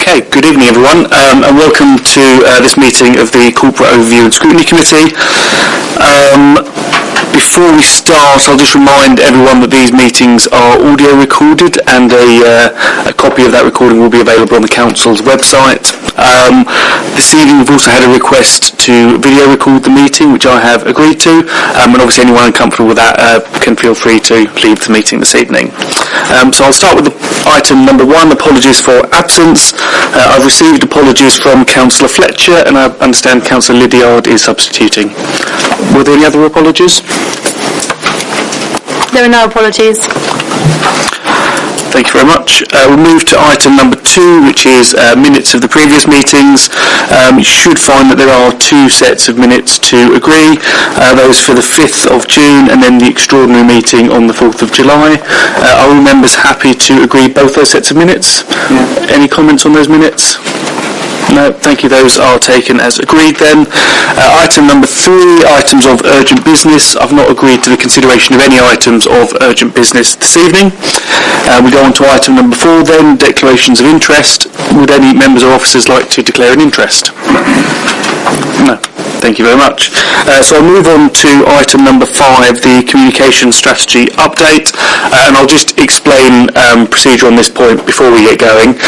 Okay, good evening everyone, and welcome to this meeting of the Corporate Overview and Scrutiny Committee. Before we start, I'll just remind everyone that these meetings are audio recorded and a copy of that recording will be available on the Council's website. This evening we've also had a request to video record the meeting, which I have agreed to, and obviously anyone uncomfortable with that can feel free to leave the meeting this evening. So I'll start with item number 1, apologies for absence. I've received apologies from Councillor Fletcher and I understand Councillor Lydiard is substituting. Were there any other apologies? There are no apologies. Thank you very much. We'll move to item number 2, which is minutes of the previous meetings. You should find that there are 2 sets of minutes to agree, those for the 5th of June and then the extraordinary meeting on the 4th of July. Are all members happy to agree both those sets of minutes? Yeah. Any comments on those minutes? No, thank you. Those are taken as agreed then. Item number 3, items of urgent business. I've not agreed to the consideration of any items of urgent business this evening. We go on to item number 4 then, declarations of interest. Would any members or officers like to declare an interest? No. Thank you very much. So I'll move on to item number 5, the communication strategy update, and I'll just explain procedure on this point before we get going.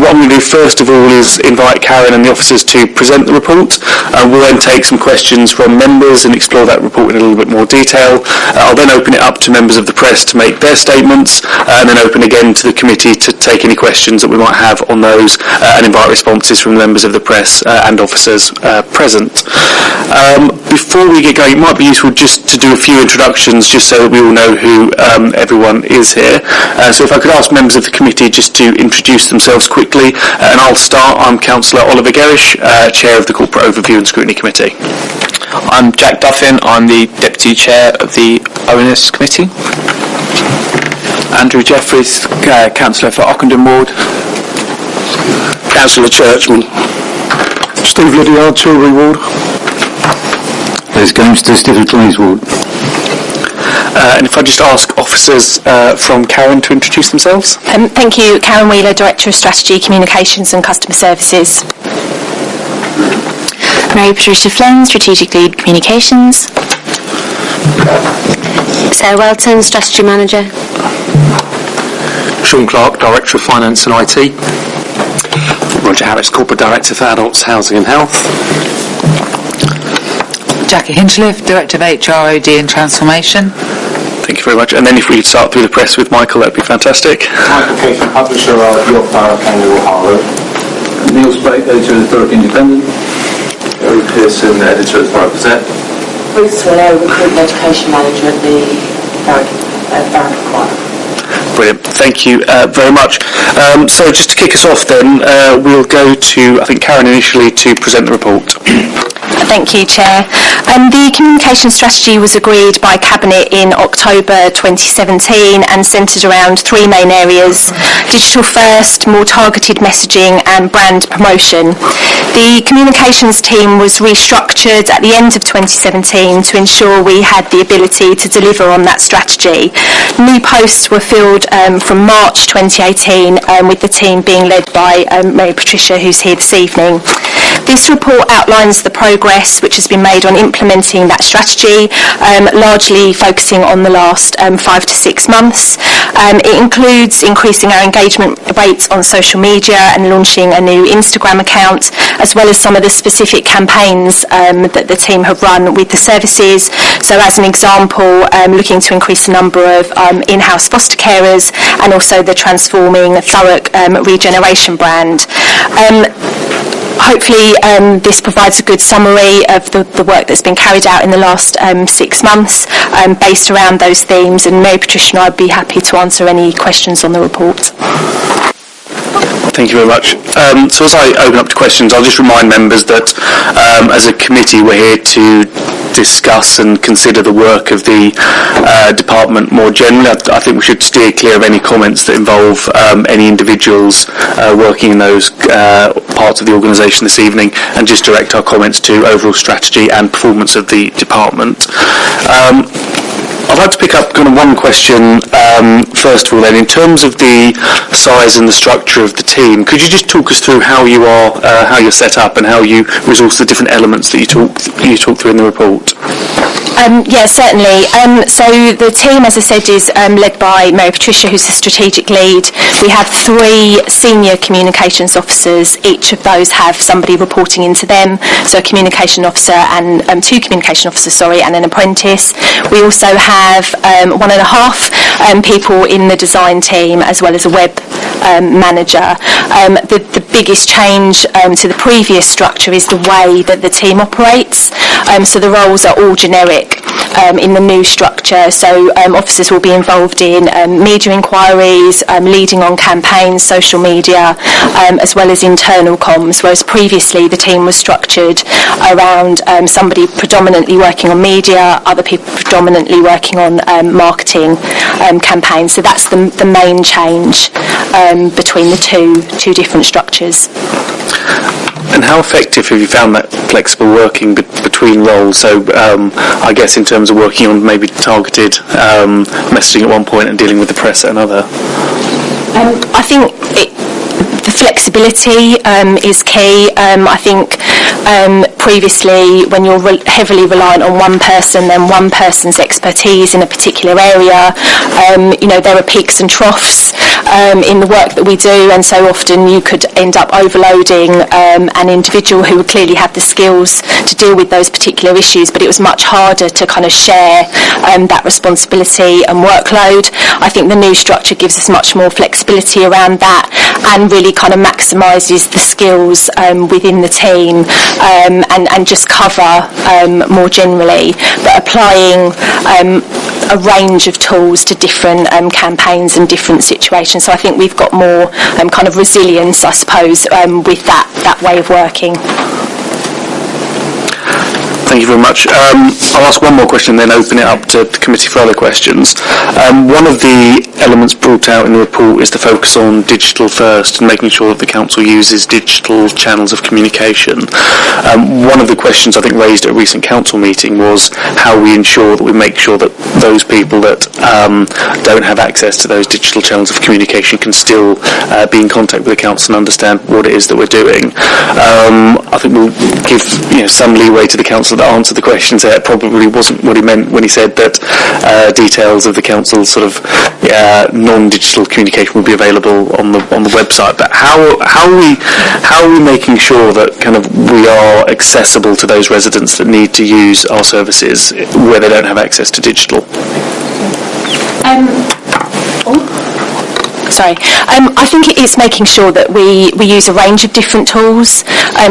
What I'm going to do first of all is invite Karen and the officers to present the report. We'll then take some questions from members and explore that report in a little bit more detail. I'll then open it up to members of the press to make their statements, and then open again to the committee to take any questions that we might have on those, and invite responses from members of the press and officers present. Before we get going, it might be useful just to do a few introductions just so that we all know who everyone is here. So if I could ask members of the committee just to introduce themselves quickly, and I'll start. I'm Councillor Oliver Gerrish, Chair of the Corporate Overview and Scrutiny Committee. I'm Jack Duffin, I'm the Deputy Chair of the ONS Committee. Andrew Jeffries, Councillor for Ockenden Ward. Councillor Churchman. Steve Lydiard, Tilbury Ward. Les Gamester, Stifford Plains Ward. And if I just ask officers from Karen to introduce themselves. Thank you. Karen Wheeler, Director of Strategy, Communications and Customer Services. Mary Patricia Flynn, Strategic Lead Communications. Sarah Welton, Strategy Manager. Sean Clark, Director of Finance and IT. Roger Harris, Corporate Director for Adults, Housing and Health. Jackie Hinchliffe, Director of HROD and Transformation. Thank you very much. And then if we could start through the press with Michael, that'd be fantastic. Michael Casey, Publisher of York Thurrock Council, Harlow. Neil Sprake, Editor of the Thurrock Independent. Gary Pearson, Editor of the Thurrock Gazette. Ruth Swallow, Recruitment Education Manager at the Thurrock Choir. Brilliant. Thank you very much. So just to kick us off then, we'll go to, I think, Karen initially to present the report. Thank you, Chair. The communication strategy was agreed by Cabinet in October 2017 and centred around 3 main areas: digital first, more targeted messaging and brand promotion. The communications team was restructured at the end of 2017 to ensure we had the ability to deliver on that strategy. New posts were filled from March 2018 with the team being led by Mary Patricia, who's here this evening. This report outlines the progress which has been made on implementing that strategy, largely focusing on the last 5 to 6 months. It includes increasing our engagement rates on social media and launching a new Instagram account, as well as some of the specific campaigns that the team have run with the services. So as an example, looking to increase the number of in-house foster carers and also the transforming Thurrock regeneration brand. Hopefully this provides a good summary of the work that's been carried out in the last 6 months based around those themes, and Mary Patricia and I would be happy to answer any questions on the report. Thank you very much. So as I open up to questions, I'll just remind members that as a committee we're here to discuss and consider the work of the department more generally. I think we should steer clear of any comments that involve any individuals working in those parts of the organisation this evening, and just direct our comments to overall strategy and performance of the department. I'd like to pick up kind of one question, first of all then, in terms of the size and the structure of the team, could you just talk us through how you're set up and how you resource the different elements that you talk through in the report? Yes, certainly. So the team, as I said, is led by Mary Patricia, who's the strategic lead. We have 3 senior communications officers. Each of those have somebody reporting into them, so a communication officer and 2 communication officers, and an apprentice. We also have 1.5 people in the design team, as well as a web manager. The biggest change to the previous structure is the way that the team operates. So the roles are all generic in the new structure. So officers will be involved in media inquiries, leading on campaigns, social media, as well as internal comms, whereas previously the team was structured around somebody predominantly working on media, other people predominantly working on marketing campaigns. So that's the main change between the two different structures. And how effective have you found that flexible working between roles? So I guess in terms of working on maybe targeted messaging at one point and dealing with the press at another. I think the flexibility is key. I think previously, when you're heavily reliant on one person, then one person's expertise in a particular area, there are peaks and troughs in the work that we do, and so often you could end up overloading an individual who would clearly have the skills to deal with those particular issues, but it was much harder to kind of share that responsibility and workload. I think the new structure gives us much more flexibility around that and really kind of maximises the skills within the team and just cover more generally, but applying a range of tools to different campaigns and different situations. So I think we've got more kind of resilience, I suppose, with that way of working. Thank you very much. I'll ask one more question, then open it up to the committee for other questions. One of the elements brought out in the report is the focus on digital first and making sure that the council uses digital channels of communication. One of the questions I think raised at a recent council meeting was how we ensure that we make sure that those people that don't have access to those digital channels of communication can still be in contact with the council and understand what it is that we're doing. I think we'll give some leeway to the council that answered the question, so it probably wasn't what he meant when he said that details of the council's sort of non-digital communication will be available on the website. But how are we making sure that kind of we are accessible to those residents that need to use our services where they don't have access to digital? I think it is making sure that we use a range of different tools.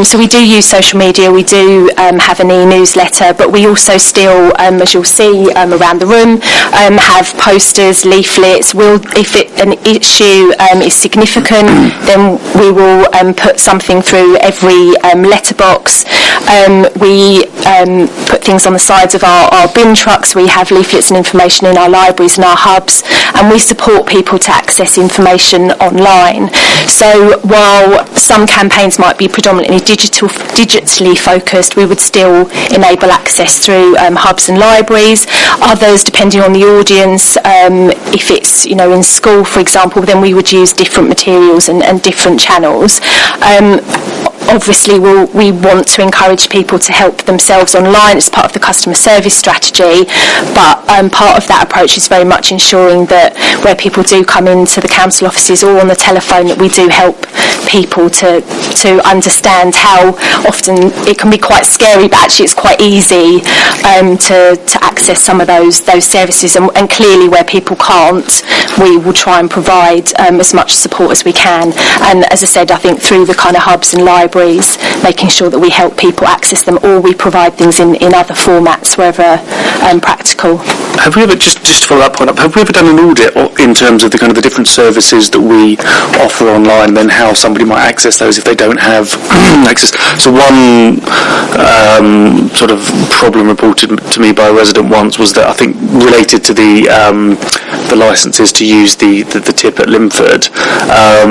So we do use social media, we do have an e-newsletter, but we also still, as you'll see around the room, have posters, leaflets. If an issue is significant, then we will put something through every letterbox. We put things on the sides of our bin trucks. We have leaflets and information in our libraries and our hubs, and we support people to access information online. So while some campaigns might be predominantly digitally focused, we would still enable access through hubs and libraries. Others, depending on the audience, if it's in school, for example, then we would use different materials and different channels. Obviously, we want to encourage people to help themselves online. It's part of the customer service strategy, but part of that approach is very much ensuring that where people do come into the council offices or on the telephone, that we do help people to understand how often it can be quite scary, but actually it's quite easy to access some of those services. And clearly, where people can't, we will try and provide as much support as we can. And as I said, I think through the kind of hubs and libraries, making sure that we help people access them, or we provide things in other formats wherever practical. Have we ever, just to follow up on that, have we ever done an audit in terms of the kind of the different services that we offer online, and then how somebody might access those if they don't have access? So one sort of problem reported to me by a resident once was that I think related to the licences to use the tip at Limford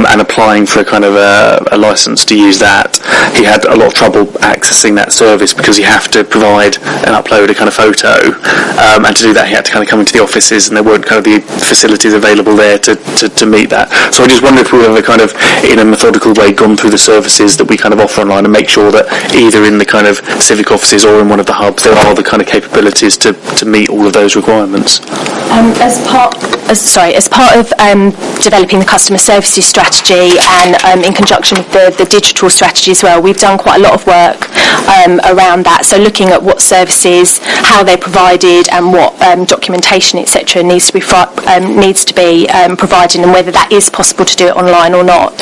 and applying for a kind of a licence to use that, he had a lot of trouble accessing that service because you have to provide and upload a kind of photo. and to do that he had to kind of come into the offices, and there weren't kind of the facilities available there to meet that. So I just wonder if we've ever kind of, in a methodical way, gone through the services that we kind of offer online and make sure that either in the kind of civic offices or in one of the hubs there are the kind of capabilities to meet all of those requirements. As part of developing the customer services strategy and in conjunction with the digital strategy as well, we've done quite a lot of work around that. So looking at what services, how they're provided, and what documentation, etc., needs to be provided, and whether that is possible to do it online or not.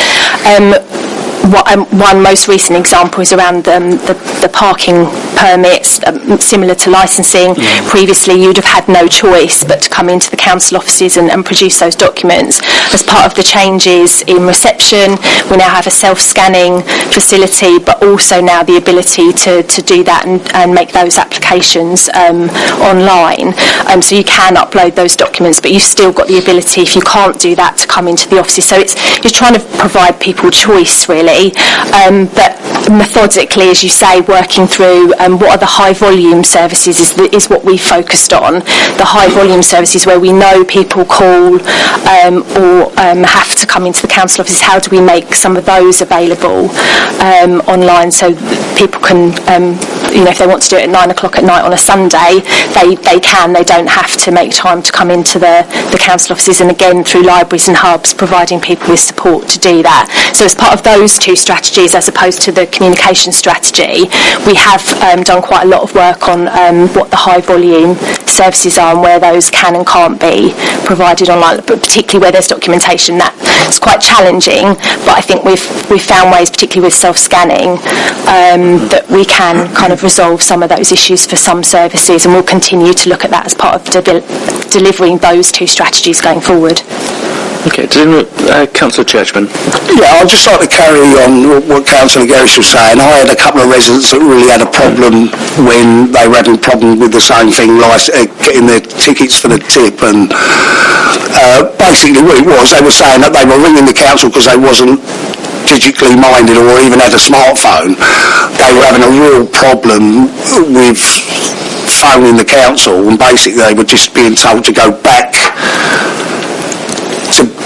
One most recent example is around the parking permits, similar to licensing. Previously, you'd have had no choice but to come into the council offices and produce those documents. As part of the changes in reception, we now have a self-scanning facility, but also now the ability to do that and make those applications online. So you can upload those documents, but you've still got the ability, if you can't do that, to come into the offices. So you're trying to provide people choice, really. But methodically, as you say, working through what are the high volume services is what we focused on. The high volume services where we know people call or have to come into the council office. How do we make some of those available online so people can, if they want to do it at 9 o'clock at night on a Sunday, they can. They don't have to make time to come into the council offices, and again through libraries and hubs providing people with support to do that. So as part of those two strategies, as opposed to the communication strategy, we have done quite a lot of work on what the high volume services are and where those can and can't be provided online, but particularly where there's documentation. That's quite challenging, but I think we've found ways, particularly with self-scanning, that we can kind of resolve some of those issues for some services, and we'll continue to look at that as part of delivering those two strategies going forward. Okay, Councillor Churchman. Yeah, I'd just like to carry on what Councillor Gerrish was saying. I had a couple of residents that really had a problem when they were having a problem with the same thing, like getting their tickets for the tip, and basically what it was, they were saying that they were ringing the council because they wasn't digitally minded or even had a smartphone. They were having a real problem with phoning the council, and basically they were just being told to go back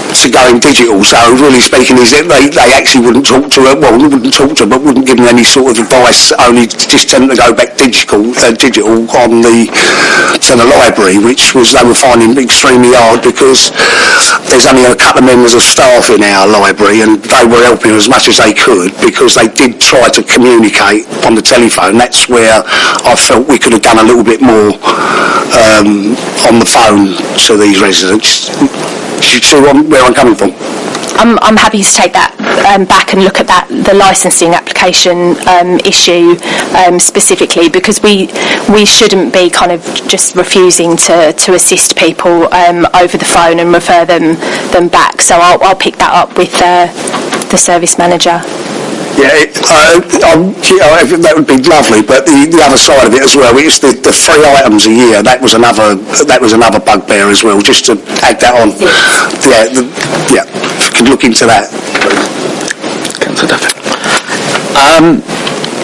to going digital. So really speaking, is that they actually wouldn't talk to her, but wouldn't give them any sort of advice, only just tell them to go back digital on to the library, which was they were finding extremely hard because there's only a couple of members of staff in our library, and they were helping as much as they could because they did try to communicate on the telephone. That's where I felt we could have done a little bit more on the phone to these residents. You see where I'm coming from? I'm happy to take that back and look at the licensing application issue specifically, because we shouldn't be kind of just refusing to assist people over the phone and refer them back. So I'll pick that up with the service manager. Yeah, that would be lovely. But the other side of it as well, it's the 3 items a year. That was another bugbear as well. Just to add that on. Yeah, if you could look into that. Councillor Duffy.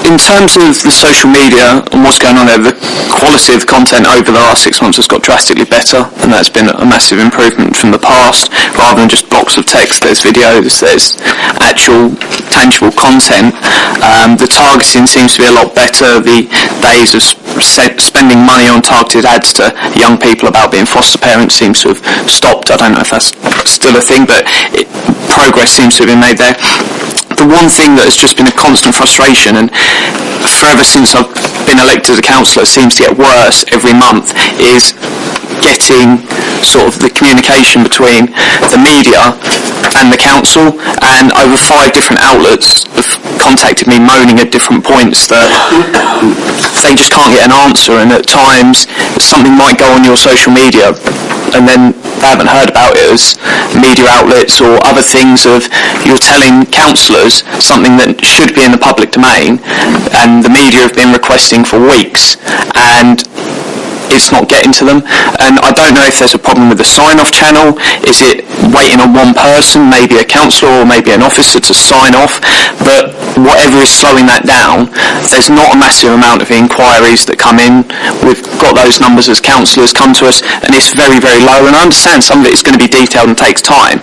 In terms of the social media and what's going on there, the quality of content over the last 6 months has got drastically better, and that's been a massive improvement from the past. Rather than just blocks of text, there's videos, there's actual tangible content. The targeting seems to be a lot better. The days of spending money on targeted ads to young people about being foster parents seems to have stopped. I don't know if that's still a thing, but progress seems to have been made there. The one thing that has just been a constant frustration, and forever since I've been elected as a councillor, seems to get worse every month, is getting sort of the communication between the media and the council. And over 5 different outlets have contacted me moaning at different points that they just can't get an answer, and at times something might go on your social media and then they haven't heard about it as media outlets or other things of you're telling councillors something that should be in the public domain, and the media have been requesting for weeks, and it's not getting to them. And I don't know if there's a problem with the sign-off channel. Is it waiting on one person, maybe a councillor or maybe an officer to sign off? But whatever is slowing that down, there's not a massive amount of inquiries that come in. We've got those numbers as councillors come to us, and it's very, very low. And I understand some of it is going to be detailed and takes time,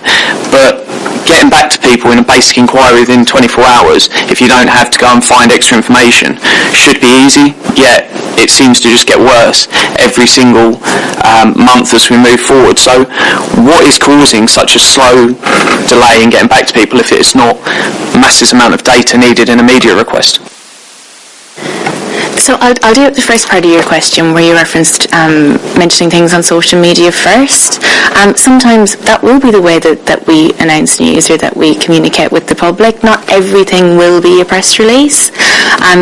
but getting back to people in a basic inquiry within 24 hours, if you don't have to go and find extra information, should be easy, yet it seems to just get worse every single month as we move forward. So what is causing such a slow delay in getting back to people if it's not a massive amount of data needed in a media request? So I'll deal with the first part of your question where you referenced mentioning things on social media first. Sometimes that will be the way that we announce news or that we communicate with the public. Not everything will be a press release.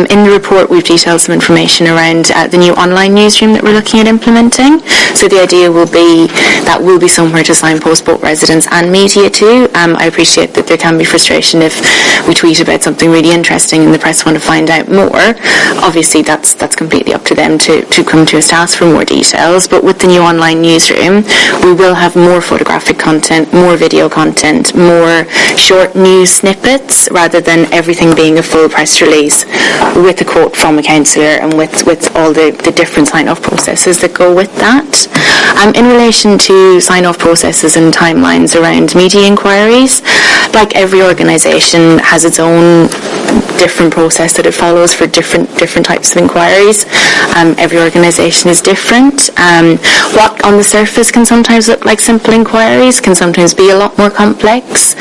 In the report we've detailed some information around the new online newsroom that we're looking at implementing. So the idea will be that will be somewhere to signpost both residents and media to. I appreciate that there can be frustration if we tweet about something really interesting and the press want to find out more. Obviously that's completely up to them to come to us to ask for more details. But with the new online newsroom, we will have more photographic content, more video content, more short news snippets, rather than everything being a full press release with a quote from a councillor and with all the different sign-off processes that go with that. In relation to sign-off processes and timelines around media inquiries, like every organisation has its own different process that it follows for different types of inquiries. Every organisation is different. What on the surface can sometimes look like simple inquiries can sometimes be a lot more complex.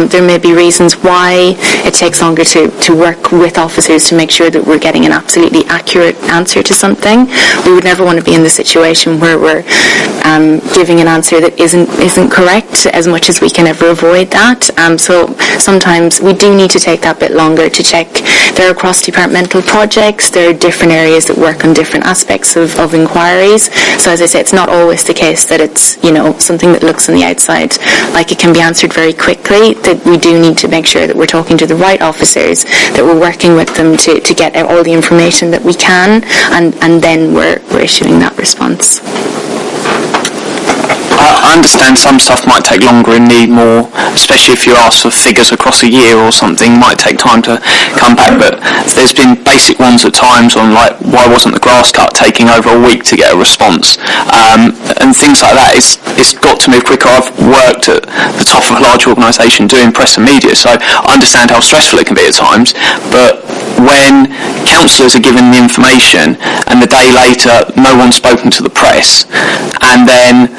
There may be reasons why it takes longer to work with officers to make sure that we're getting an absolutely accurate answer to something. We would never want to be in the situation where we're giving an answer that isn't correct, as much as we can ever avoid that. So sometimes we do need to take that bit longer to check. There are cross-departmental projects, there are different areas that work on different aspects of inquiries. So as I say, it's not always the case that it's, something that looks on the outside like it can be answered very quickly, that we do need to make sure that we're talking to the right officers, that we're working with them to get out all the information that we can, and then we're issuing that response. I understand some stuff might take longer and need more, especially if you ask for figures across a year or something, might take time to come back, but there's been basic ones at times on, like, why wasn't the grass cut taking over a week to get a response, and things like that. It's got to move quicker. I've worked at the top of a large organisation doing press and media, so I understand how stressful it can be at times, but when councillors are given the information and the day later no one's spoken to the press, and then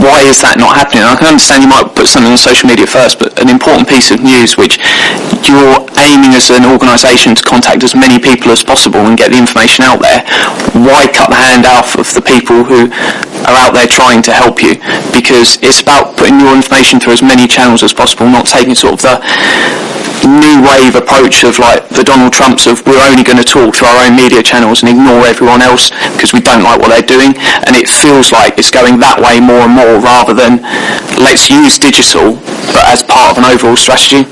why is that not happening? I can understand you might put something on social media first, but an important piece of news which you're aiming as an organisation to contact as many people as possible and get the information out there, why cut the hand off of the people who are out there trying to help you? Because it's about putting your information through as many channels as possible, not taking sort of the new wave approach of like the Donald Trumps of we're only going to talk to our own media channels and ignore everyone else because we don't like what they're doing, and it feels like it's going that way more and more rather than let's use digital but as part of an overall strategy.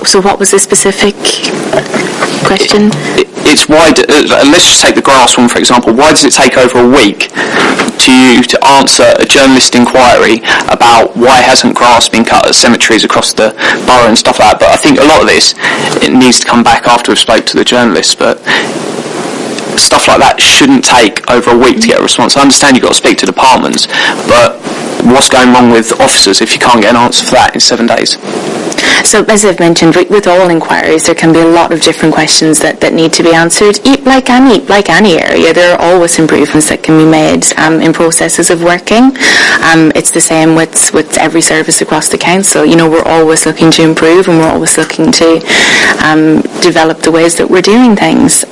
So what was the specific question? It's why, let's just take the grass one for example, why does it take over a week to you to answer a journalist inquiry about why hasn't grass been cut at cemeteries across the borough and stuff like that? But I think a lot of this, it needs to come back after we've spoke to the journalists, but stuff like that shouldn't take over a week to get a response. I understand you've got to speak to departments, but what's going wrong with officers if you can't get an answer for that in 7 days? So, as I've mentioned, with all inquiries, there can be a lot of different questions that need to be answered. Like any area, there are always improvements that can be made in processes of working. It's the same with every service across the council. We're always looking to improve, and we're always looking to develop the ways that we're doing things.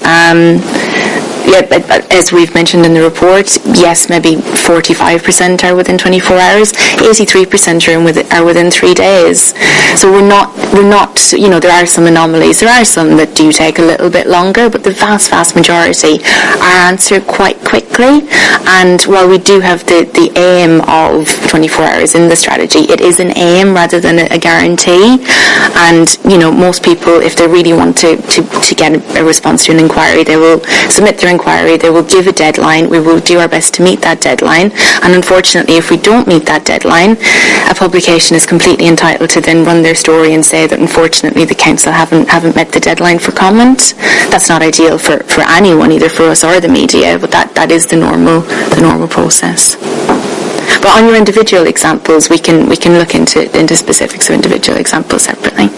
As we've mentioned in the report, yes, maybe 45% are within 24 hours, 83% are within 3 days. So we're not we're not, there are some anomalies. There are some that do take a little bit longer, but the vast majority are answered quite quickly. And while we do have the aim of 24 hours in the strategy, it is an aim rather than a guarantee. And, most people, if they really want to get a response to an inquiry, they will submit their inquiry, they will give a deadline, we will do our best to meet that deadline. And unfortunately, if we don't meet that deadline, a publication is completely entitled to then run their story and say that unfortunately the council haven't met the deadline for comment. That's not ideal for anyone, either for us or the media, but that is the normal process. But on your individual examples, we can look into specifics of individual examples separately.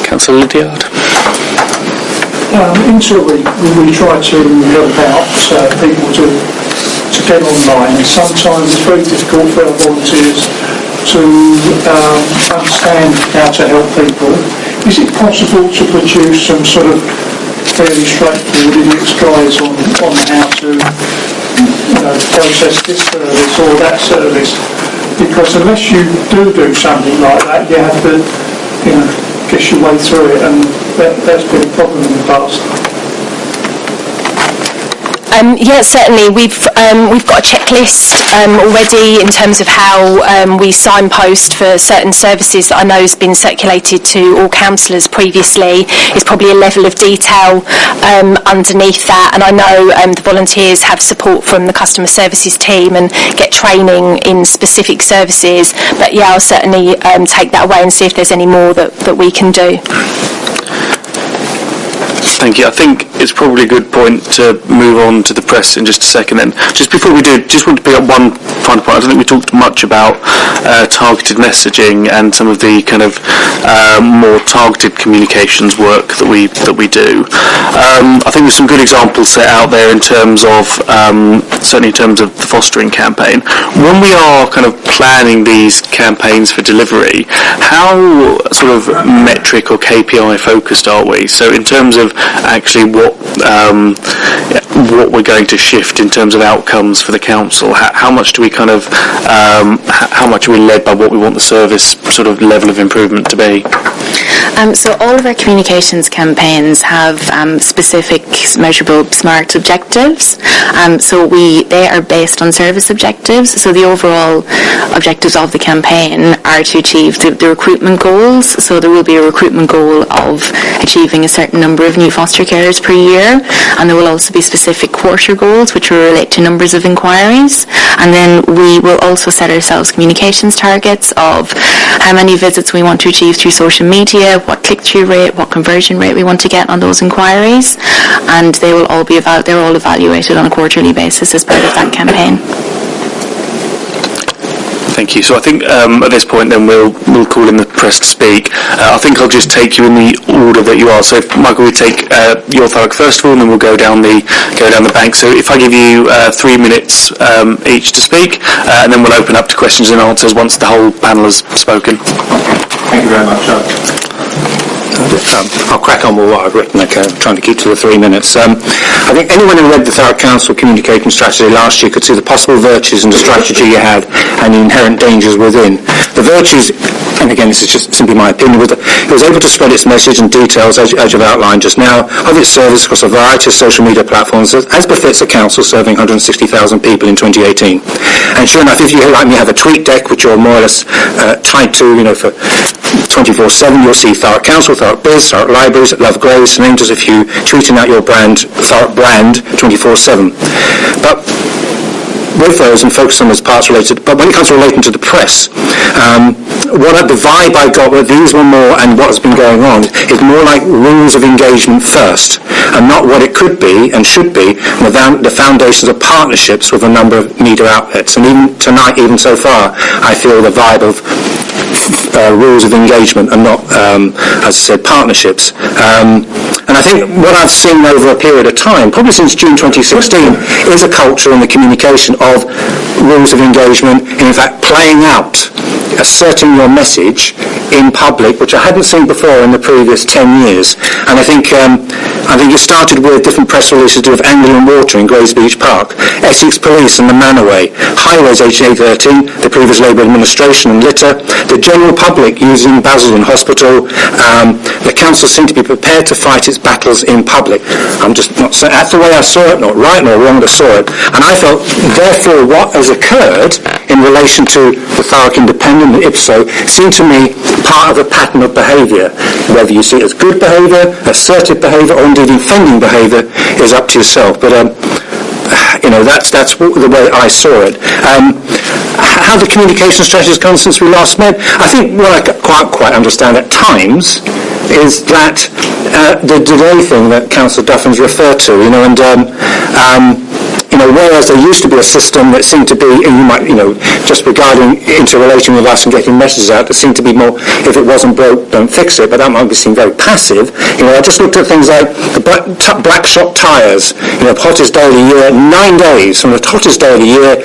Councillor Lydiard. Until we try to help out people to get online, and sometimes it's very difficult for our volunteers to understand how to help people. Is it possible to produce some sort of fairly straightforward index guides on how to process this service or that service? Because unless you do something like that, you have to guess your way through it, and that's been a problem in the past. Certainly. We've got a checklist already in terms of how we signpost for certain services that I know has been circulated to all councillors previously. It's probably a level of detail underneath that, and I know the volunteers have support from the customer services team and get training in specific services. But I'll certainly take that away and see if there's any more that we can do. Thank you. I think it's probably a good point to move on to the press in just a second then. Just before we do, just want to pick up one final point. I don't think we talked much about targeted messaging and some of the kind of more targeted communications work that we do. I think there's some good examples set out there in terms of, certainly in terms of the fostering campaign. When we are kind of planning these campaigns for delivery, how sort of metric or KPI focused are we? So in terms of actually what we're going to shift in terms of outcomes for the council, how much do we kind of how much are we led by what we want the service sort of level of improvement to be? So all of our communications campaigns have specific measurable SMART objectives. So they are based on service objectives. So the overall objectives of the campaign are to achieve the recruitment goals. So there will be a recruitment goal of achieving a certain number of new foster carers per year, and there will also be specific quarter goals which will relate to numbers of inquiries. And then we will also set ourselves communications targets of how many visits we want to achieve through social media, what click-through rate, what conversion rate we want to get on those inquiries, and they will all they're all evaluated on a quarterly basis as part of that campaign. Thank you. So I think at this point then we'll call in the press to speak. I think I'll just take you in the order that you are. So Michael, we take your Thurrock first of all, and then we'll go down the bank. So if I give you 3 minutes each to speak, and then we'll open up to questions and answers once the whole panel has spoken. Thank you very much. I'll crack on with what I've written, trying to keep to the 3 minutes. I think anyone who read the Thurrock Council communication strategy last year could see the possible virtues in the strategy you had and the inherent dangers within. The virtues, and again this is just simply my opinion, it was able to spread its message and details, as you've outlined just now, of its service across a variety of social media platforms as befits a council serving 160,000 people in 2018. And sure enough, if you like me have a tweet deck which you're more or less tied to, for 24/7, you'll see Thurrock Council, Thurrock Biz, Thurrock Libraries, Love Grace, named as a few, tweeting out your brand, Thurrock brand, 24/7. But with those and focus on those parts related, but when it comes to relating to the press, the vibe I got with these were more, and what has been going on, is more like rules of engagement first, and not what it could be and should be, the foundations of partnerships with a number of media outlets. And even tonight, even so far, I feel the vibe of rules of engagement and not, as I said, partnerships. And I think what I've seen over a period of time, probably since June 2016, is a culture in the communication of rules of engagement, and in fact playing out, asserting your message in public, which I hadn't seen before in the previous 10 years. And I think I think it started with different press releases to do with Anglian Water in Grays Beach Park, Essex Police and the Manaway, Highways HA13, the previous Labour administration and litter, the general public using Basildon Hospital. The council seemed to be prepared to fight its battles in public. I'm just not saying that's the way I saw it, not right nor wrong, but saw it. And I felt, therefore, what has occurred in relation to the Thurrock Independent, if so, seemed to me part of a pattern of behaviour. Whether you see it as good behaviour, assertive behaviour, or indeed offending behaviour is up to yourself. But that's the way I saw it. How the communication strategy has gone since we last met, I think what I can't quite understand at times is that the delay thing that Councillor Duffin's referred to, whereas there used to be a system that seemed to be, just regarding interrelating with us and getting messages out, there seemed to be more, if it wasn't broke, don't fix it, but that might be seen very passive. I just looked at things like the black shot tyres, hottest day of the year, 9 days from the hottest day of the year,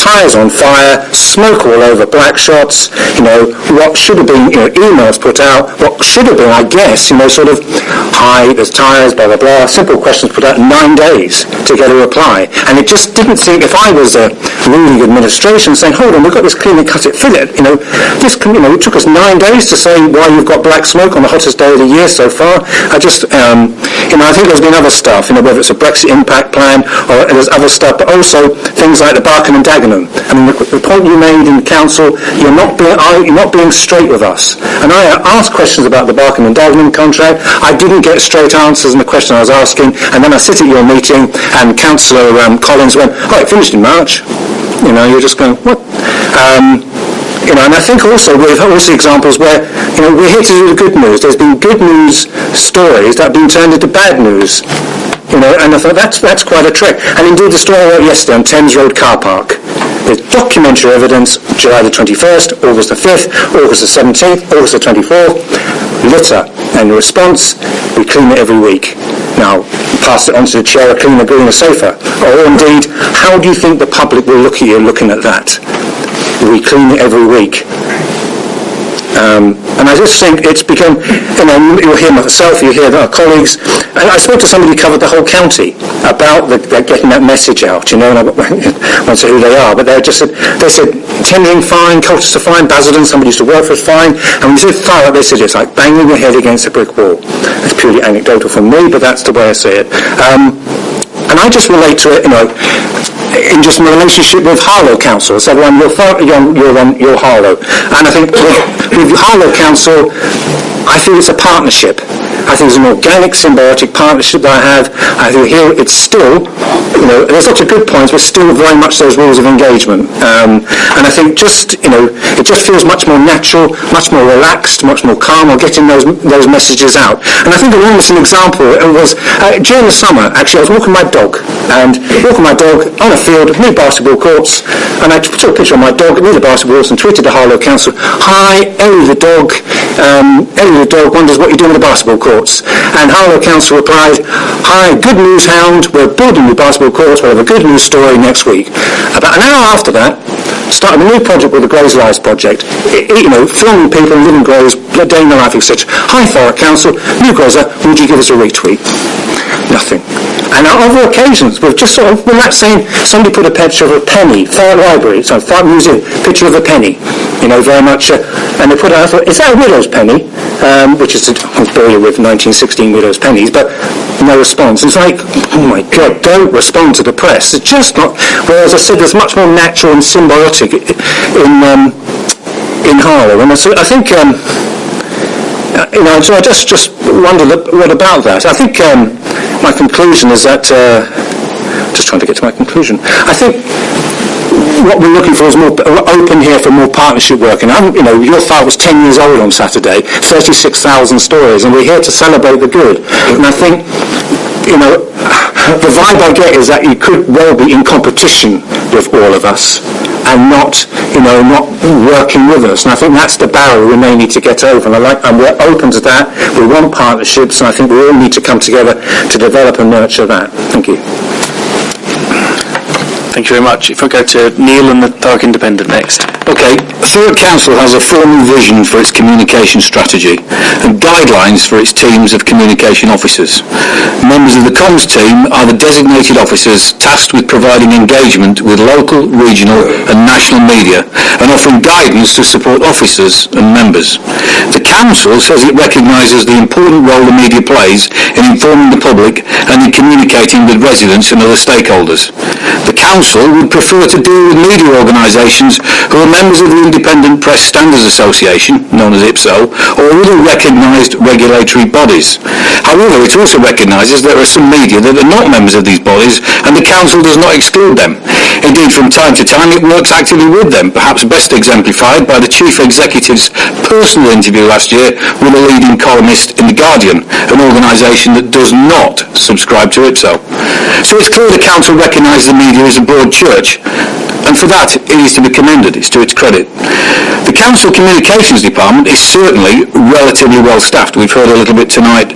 tyres on fire, smoke all over black shots, what should have been, emails put out, what should have been, I guess, hi, there's tyres, blah, blah, blah, simple questions put out in 9 days to get a reply. And it just didn't seem, if I was a ruling administration saying, hold on, we've got this clean it, cut it, fill it, it took us 9 days to say why you've got black smoke on the hottest day of the year so far. I think there's been other stuff, whether it's a Brexit impact plan or there's other stuff, but also things like the Barkham and Dagenham. I mean, the point you made in council, you're not being straight with us. And I asked questions about the Barkham and Dagenham contract. I didn't get straight answers in the question I was asking, and then I sit at your meeting and Councillor Collins went, it finished in March. You're just going, what? And I think also we've also examples where, we're here to do the good news. There's been good news stories that have been turned into bad news. And I thought that's quite a trick. And indeed the story I wrote yesterday on Thames Road car park. There's documentary evidence, July the 21st, August the 5th, August the 17th, August the 24th, litter. And the response, we clean it every week. Now, pass it on to the chair, a cleaner, greener, safer. Or indeed, how do you think the public will look at you looking at that? We clean it every week. And I just think it's become, you'll hear myself, you hear our colleagues, and I spoke to somebody who covered the whole county about getting that message out, and I won't say who they are, but they said tendering fine, Colchester fine, Basildon, somebody used to work for us fine, and when you said Thurrock, they said it's like banging your head against a brick wall. It's purely anecdotal from me, but that's the way I see it. And I just relate to it, in just my relationship with Harlow Council. So you're Harlow. And I think with Harlow Council, I think it's a partnership. I think it's an organic, symbiotic partnership that I have. I think here it's still, there's lots of good points, but still very much those rules of engagement. And I think it just feels much more natural, much more relaxed, much more calm, or getting those messages out. And I think an example, it was during the summer, actually, I was walking my dog on a field near basketball courts, and I took a picture of my dog near the basketball courts and tweeted to Harlow Council, hi, Ellie the dog wonders what you're doing with the basketball courts. And Harlow Council replied, hi, good news hound, we're building the basketball courts, we'll have a good news story next week. About an hour after that, started a new project with the Grays Lives project, filming people and living Grays, day in the life, etc. Hi Thurrock Council, new Grayser, would you give us a retweet? Nothing. And on other occasions, we're not saying somebody put a picture of a penny, Thurrock Library, so Thurrock Museum, picture of a penny, very much, and they put out, I thought, is that a widow's penny? Which is to bore you with 1916 widow's pennies, but no response. It's like, oh my God, don't respond to the press. It's just not, whereas I said there's much more natural and symbiotic in Harlow. And so I think, so I just wondered what about that. I think my conclusion is that, just trying to get to my conclusion, I think what we're looking for is more open here for more partnership work. And your file was 10 years old on Saturday, 36,000 stories, and we're here to celebrate the good. And I think, the vibe I get is that you could well be in competition with all of us and not working with us. And I think that's the barrier we may need to get over. And we're open to that. We want partnerships, and I think we all need to come together to develop and nurture that. Thank you. Thank you very much. If I go to Neil and the Thurrock Independent next. Okay, Thurrock Council has a formal vision for its communication strategy and guidelines for its teams of communication officers. Members of the comms team are the designated officers tasked with providing engagement with local, regional and national media and offering guidance to support officers and members. The Council says it recognises the important role the media plays in informing the public and in communicating with residents and other stakeholders. The Council would prefer to deal with media organisations who are members of the Independent Press Standards Association, known as IPSO, or other recognised regulatory bodies. However, it also recognises there are some media that are not members of these bodies, and the Council does not exclude them. Indeed, from time to time it works actively with them, perhaps best exemplified by the Chief Executive's personal interview last year with a leading columnist in The Guardian, an organisation that does not subscribe to IPSO. So it's clear the Council recognises the media as a broad church, and for that it is to be commended. It's to its credit. The Council Communications Department is certainly relatively well staffed. We've heard a little bit tonight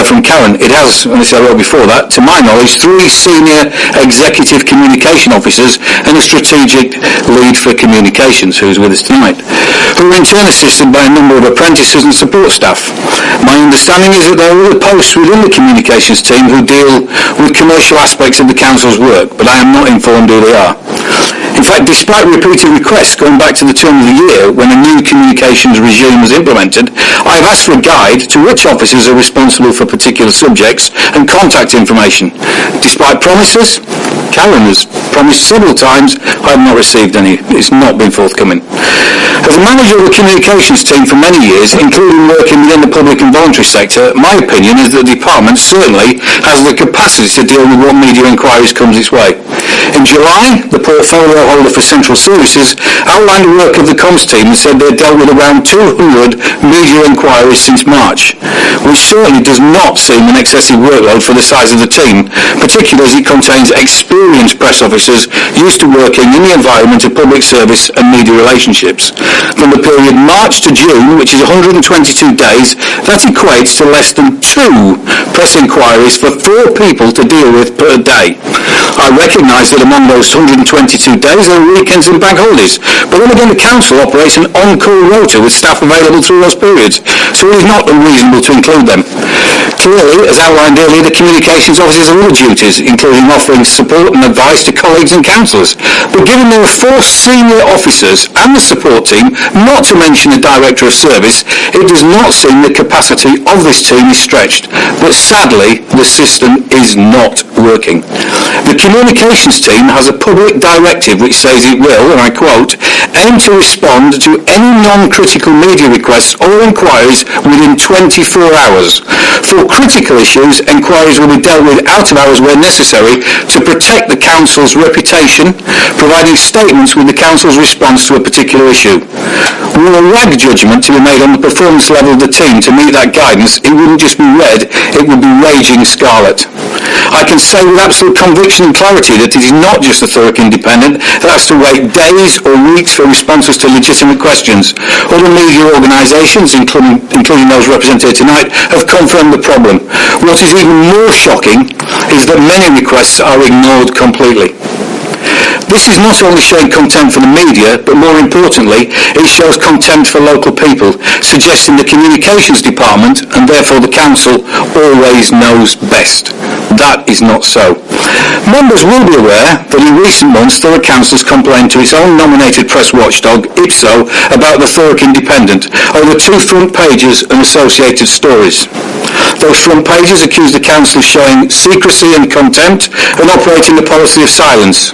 from Karen. It has, as I wrote before that, to my knowledge, 3 senior executive communication officers and a strategic lead for communications, who's with us tonight, who are in turn assisted by a number of apprentices and support staff. My understanding is that there are other posts within the communications team who deal with commercial aspects of the Council's work, but I am not informed who they are. In fact, despite repeated requests going back to the turn of the year when a new communications regime was implemented, I have asked for a guide to which officers are responsible for particular subjects and contact information. Despite promises, Karen has promised several times, I have not received any. It's not been forthcoming. As a manager of the communications team for many years, including working within the public and voluntary sector, my opinion is that the department certainly has the capacity to deal with what media inquiries comes its way. In July, the portfolio holder for Central Services outlined the work of the comms team and said they had dealt with around 200 media inquiries since March, which certainly does not seem an excessive workload for the size of the team, particularly as it contains experienced press officers used to working in the environment of public service and media relationships. From the period March to June, which is 122 days, that equates to less than 2 press inquiries for 4 people to deal with per day. I recognise that among those 122 days there are weekends and bank holidays, but then again the Council operates an on-call rota with staff available through those periods, so it is not unreasonable to include them. Clearly, as outlined earlier, the communications officers have other duties, including offering support and advice to colleagues and councillors. But given there are 4 senior officers and the support team, not to mention a director of service, it does not seem the capacity of this team is stretched. But sadly, the system is not working. The communications team has a public directive which says it will, and I quote, aim to respond to any non-critical media requests or inquiries within 24 hours. For critical issues, inquiries will be dealt with out of hours where necessary to protect the Council's reputation, providing statements with the Council's response to a particular issue. Were a RAG judgment to be made on the performance level of the team to meet that guidance, it wouldn't just be red, it would be raging scarlet. I can say with absolute conviction and clarity that it is not just the Thurrock Independent that has to wait days or weeks for responses to legitimate questions. Other media organisations, including those represented tonight, have confirmed the problem. What is even more shocking is that many requests are ignored completely. This is not only showing contempt for the media, but more importantly, it shows contempt for local people, suggesting the communications department, and therefore the Council, always knows best. That is not so. Members will be aware that in recent months Thurrock Council has complained to its own nominated press watchdog, IPSO, about the Thurrock Independent over 2 front pages and associated stories. Those front pages accuse the Council of showing secrecy and contempt and operating the policy of silence.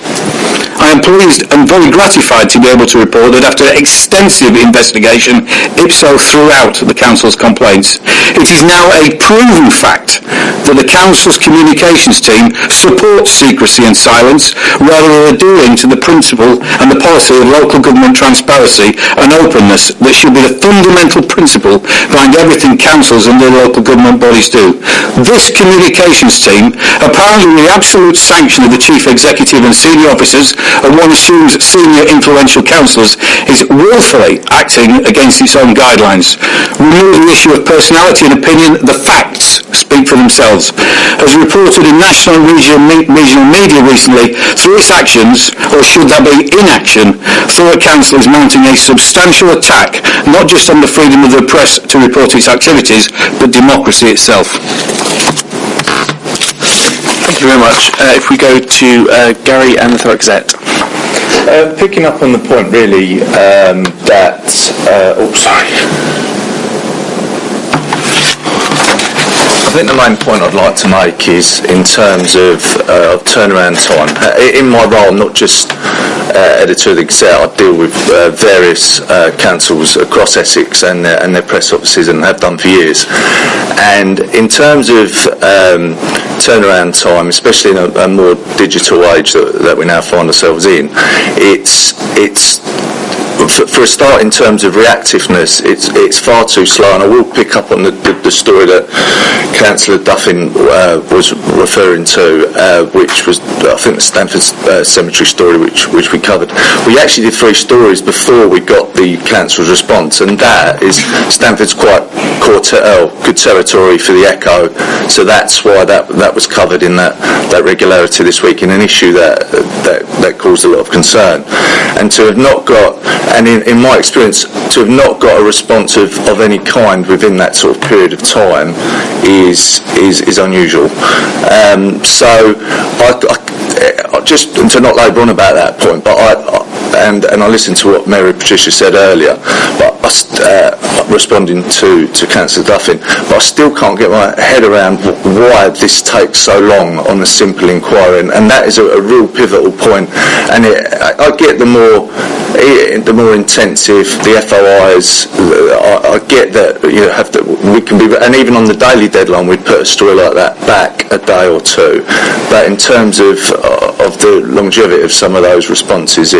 I am pleased and very gratified to be able to report that after extensive investigation, IPSO threw out the Council's complaints. It is now a proven fact that the Council's communications team supports secrecy and silence rather than adhering to the principle and the policy of local government transparency and openness that should be the fundamental principle behind everything councils and their local government bodies do. This communications team, apparently with the absolute sanction of the Chief Executive and senior officers, and one assumes senior influential councillors is willfully acting against its own guidelines. Remove the issue of personality and opinion. The facts speak for themselves. As reported in national and regional media recently, through its actions, or should there be inaction, Thurrock Council is mounting a substantial attack, not just on the freedom of the press to report its activities, but democracy itself. Thank you very much. If we go to Gary and the Thurrock Gazette. Picking up on the point really I think the main point I'd like to make is in terms of turnaround time. In my role, I'm not just editor of the Gazette, I deal with various councils across Essex and their press offices, and have done for years. And in terms of turnaround time, especially in a more digital age that we now find ourselves in, it's for a start, in terms of reactiveness, it's far too slow. And I will pick up on the story that Councillor Duffin was referring to, which was, I think, the Stamford Cemetery story, which we covered. We actually did 3 stories before we got the council's response, and that is Stamford's quite good territory for the Echo, so that's why that was covered in that regularity this week, in an issue that caused a lot of concern. And to have not got, and in my experience, to have not got a response of any kind within that sort of period of time is unusual. So I just, and to not labour on about that point, but and I listened to what Mary Patricia said earlier, but responding to Councillor Duffin, but I still can't get my head around why this takes so long on a simple inquiry, and that is a real pivotal point. And I get the more intensive the FOIs. I get that we can be, and even on the daily deadline we'd put a story like that back a day or two. But in terms of the longevity of some of those responses,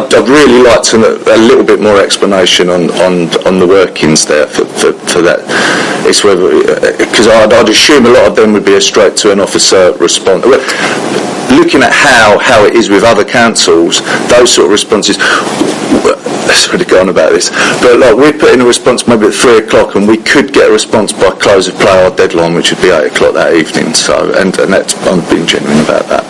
I'd really like to know a little bit more explanation on the workings there for that. It's whether, because I'd assume a lot of them would be a straight to an officer response. Looking at how it is with other councils, those sort of responses. Let's really go on about this. But like, we put in a response maybe at 3 o'clock, and we could get a response by close of play, our deadline, which would be 8 o'clock that evening. So, and that's, I'm being genuine about that.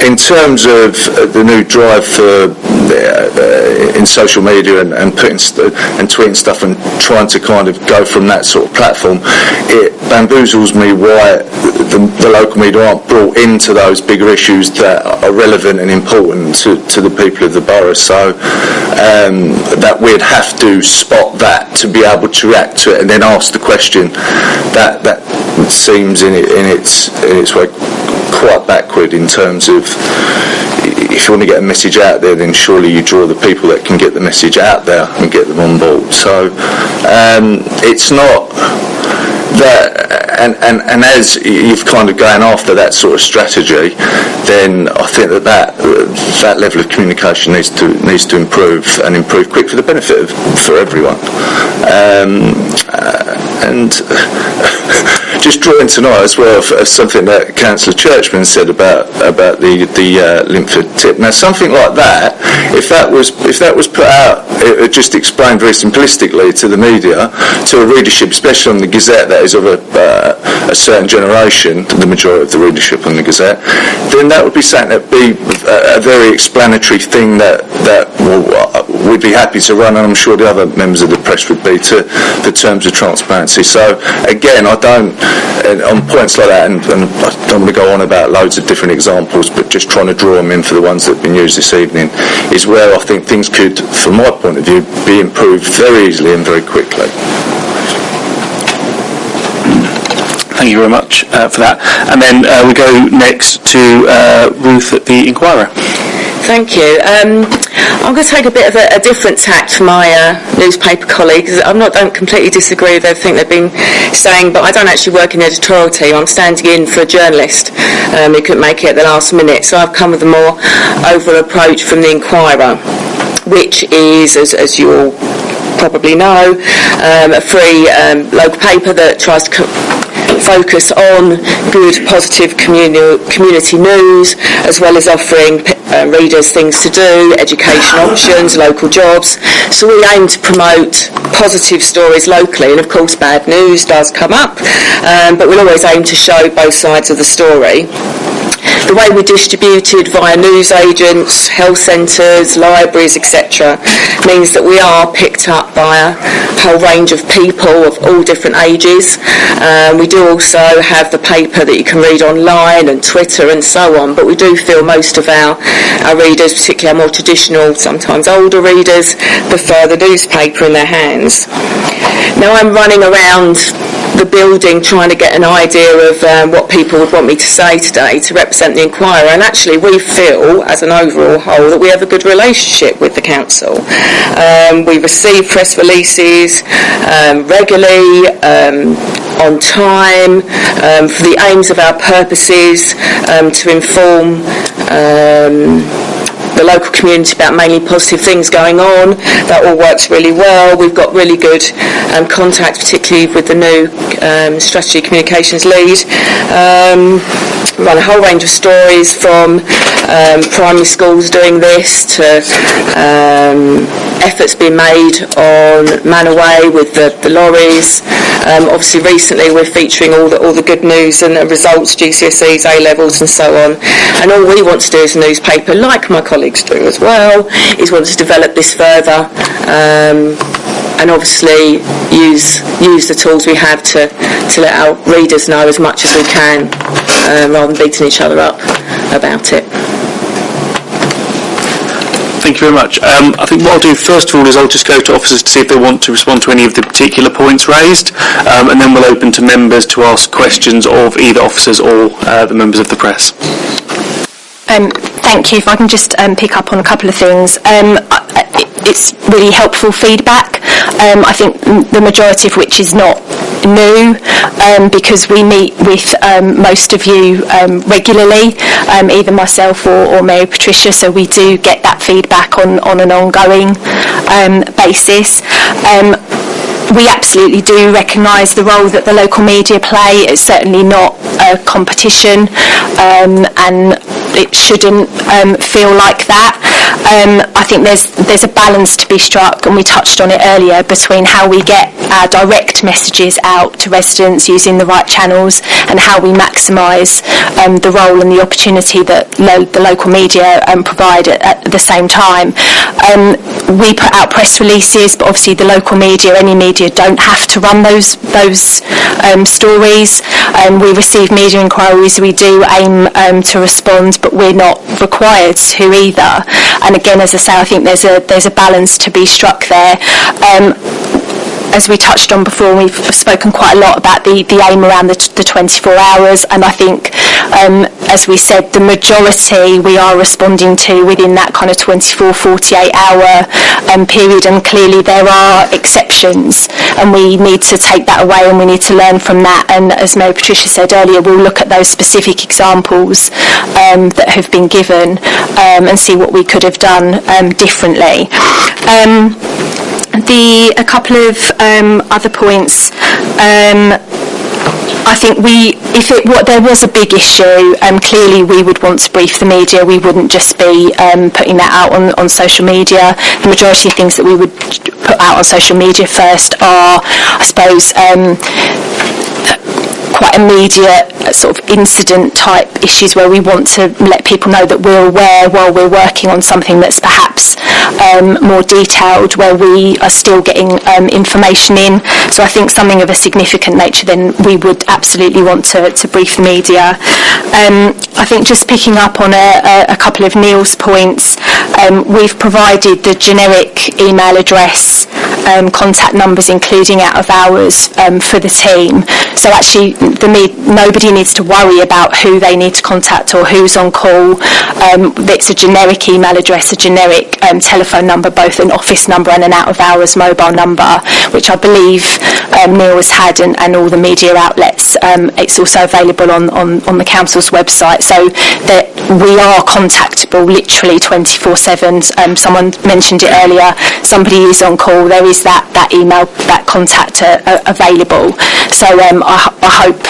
In terms of the new drive for in social media and putting and tweeting stuff and trying to kind of go from that sort of platform, it bamboozles me why the local media aren't brought into those bigger issues that are relevant and important to the people of the borough. So that we'd have to spot that to be able to react to it and then ask the question. That seems in its way quite backward in terms of, if you want to get a message out there, then surely you draw the people that can get the message out there and get them on board. So it's not that, and as you've kind of going after that sort of strategy, then I think that level of communication needs to improve, and improve quick for the benefit for everyone. And just drawing tonight as well of something that Councillor Churchman said about the Linford tip. Now, something like that, if that was put out, it just explained very simplistically to the media, to a readership, especially on the Gazette that is of a certain generation, the majority of the readership on the Gazette, then that would be something that would be a very explanatory thing that we'd be happy to run, and I'm sure the other members of the press would be, to the terms of transparency. So again, I don't, on points like that, and I don't want to go on about loads of different examples, but just trying to draw them in for the ones that have been used this evening, is where I think things could, from my point of view, be improved very easily and very quickly. Thank you very much for that. And then we go next to Ruth at the Inquirer. Thank you. I'm going to take a bit of a different tack for my newspaper colleagues. I don't completely disagree with everything they've been saying, but I don't actually work in the editorial team. I'm standing in for a journalist who couldn't make it at the last minute. So I've come with a more overall approach from the Inquirer, which is, as you all probably know, a free local paper that tries to focus on good, positive community news, as well as offering readers things to do, education options, local jobs. So we aim to promote positive stories locally, and of course bad news does come up, but we'll always aim to show both sides of the story. The way we're distributed via newsagents, health centres, libraries, etc. means that we are picked up by a whole range of people of all different ages. We do also have the paper that you can read online and Twitter and so on, but we do feel most of our readers, particularly our more traditional, sometimes older readers, prefer the newspaper in their hands. Now I'm running around the building trying to get an idea of what people would want me to say today to represent the Inquirer, and actually we feel as an overall whole that we have a good relationship with the council. We receive press releases regularly, on time, for the aims of our purposes, to inform the local community about mainly positive things going on. That all works really well. We've got really good contact, particularly with the new strategy communications lead. Run a whole range of stories from primary schools doing this to efforts being made on Manaway with the lorries. Obviously recently we're featuring all the good news and the results, GCSEs, A-levels and so on. And all we want to do as a newspaper, like my colleagues do as well, is want to develop this further and obviously use the tools we have to let our readers know as much as we can, rather than beating each other up about it. Thank you very much. I think what I'll do first of all is I'll just go to officers to see if they want to respond to any of the particular points raised, and then we'll open to members to ask questions of either officers or the members of the press. Thank you. If I can just pick up on a couple of things. It's really helpful feedback. I think the majority of which is not new, because we meet with most of you regularly, either myself or Mary Patricia, so we do get that feedback on an ongoing basis. We absolutely do recognise the role that the local media play. It's certainly not a competition, and it shouldn't feel like that. I think there's a balance to be struck, and we touched on it earlier, between how we get our direct messages out to residents using the right channels and how we maximise the role and the opportunity that the local media provide at the same time. We put out press releases, but obviously the local media, any media, don't have to run those stories. We receive media inquiries, we do aim to respond, but we're not required to either. And again, as I say, I think there's a balance to be struck there. As we touched on before, we've spoken quite a lot about the aim around the 24 hours, and I think, as we said, the majority we are responding to within that kind of 24, 48 hour period, and clearly there are exceptions, and we need to take that away and we need to learn from that. And as Mary Patricia said earlier, we'll look at those specific examples that have been given and see what we could have done differently. A couple of other points. I think if there was a big issue, clearly we would want to brief the media. We wouldn't just be putting that out on social media. The majority of things that we would put out on social media first are, I suppose, quite immediate sort of incident type issues where we want to let people know that we're aware while we're working on something that's perhaps more detailed, where we are still getting information in. So I think something of a significant nature, then we would absolutely want to brief the media. I think just picking up on a couple of Neil's points, we've provided the generic email address, contact numbers including out of hours for the team. So actually nobody needs to worry about who they need to contact or who's on call. It's a generic email address, a generic telephone number, both an office number and an out of hours mobile number, which I believe Neil has had and all the media outlets. It's also available on the council's website, so that we are contactable literally 24/7. Someone mentioned it earlier, somebody is on call, there is is that email, that contact available. So I hope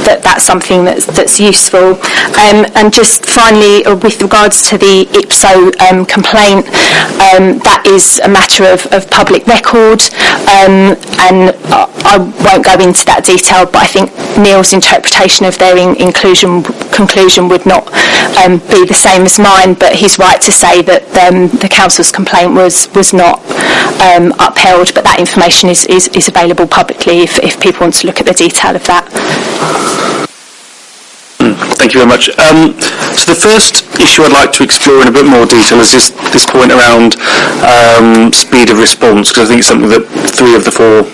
that's something that's useful. And just finally, with regards to the IPSO complaint, that is a matter of public record, and I won't go into that detail, but I think Neil's interpretation of their conclusion would not be the same as mine, but he's right to say that the council's complaint was not upheld, but that information is available publicly if people want to look at the detail of that. Thank you very much. So the first issue I'd like to explore in a bit more detail is this point around speed of response, because I think it's something that 3 of the 4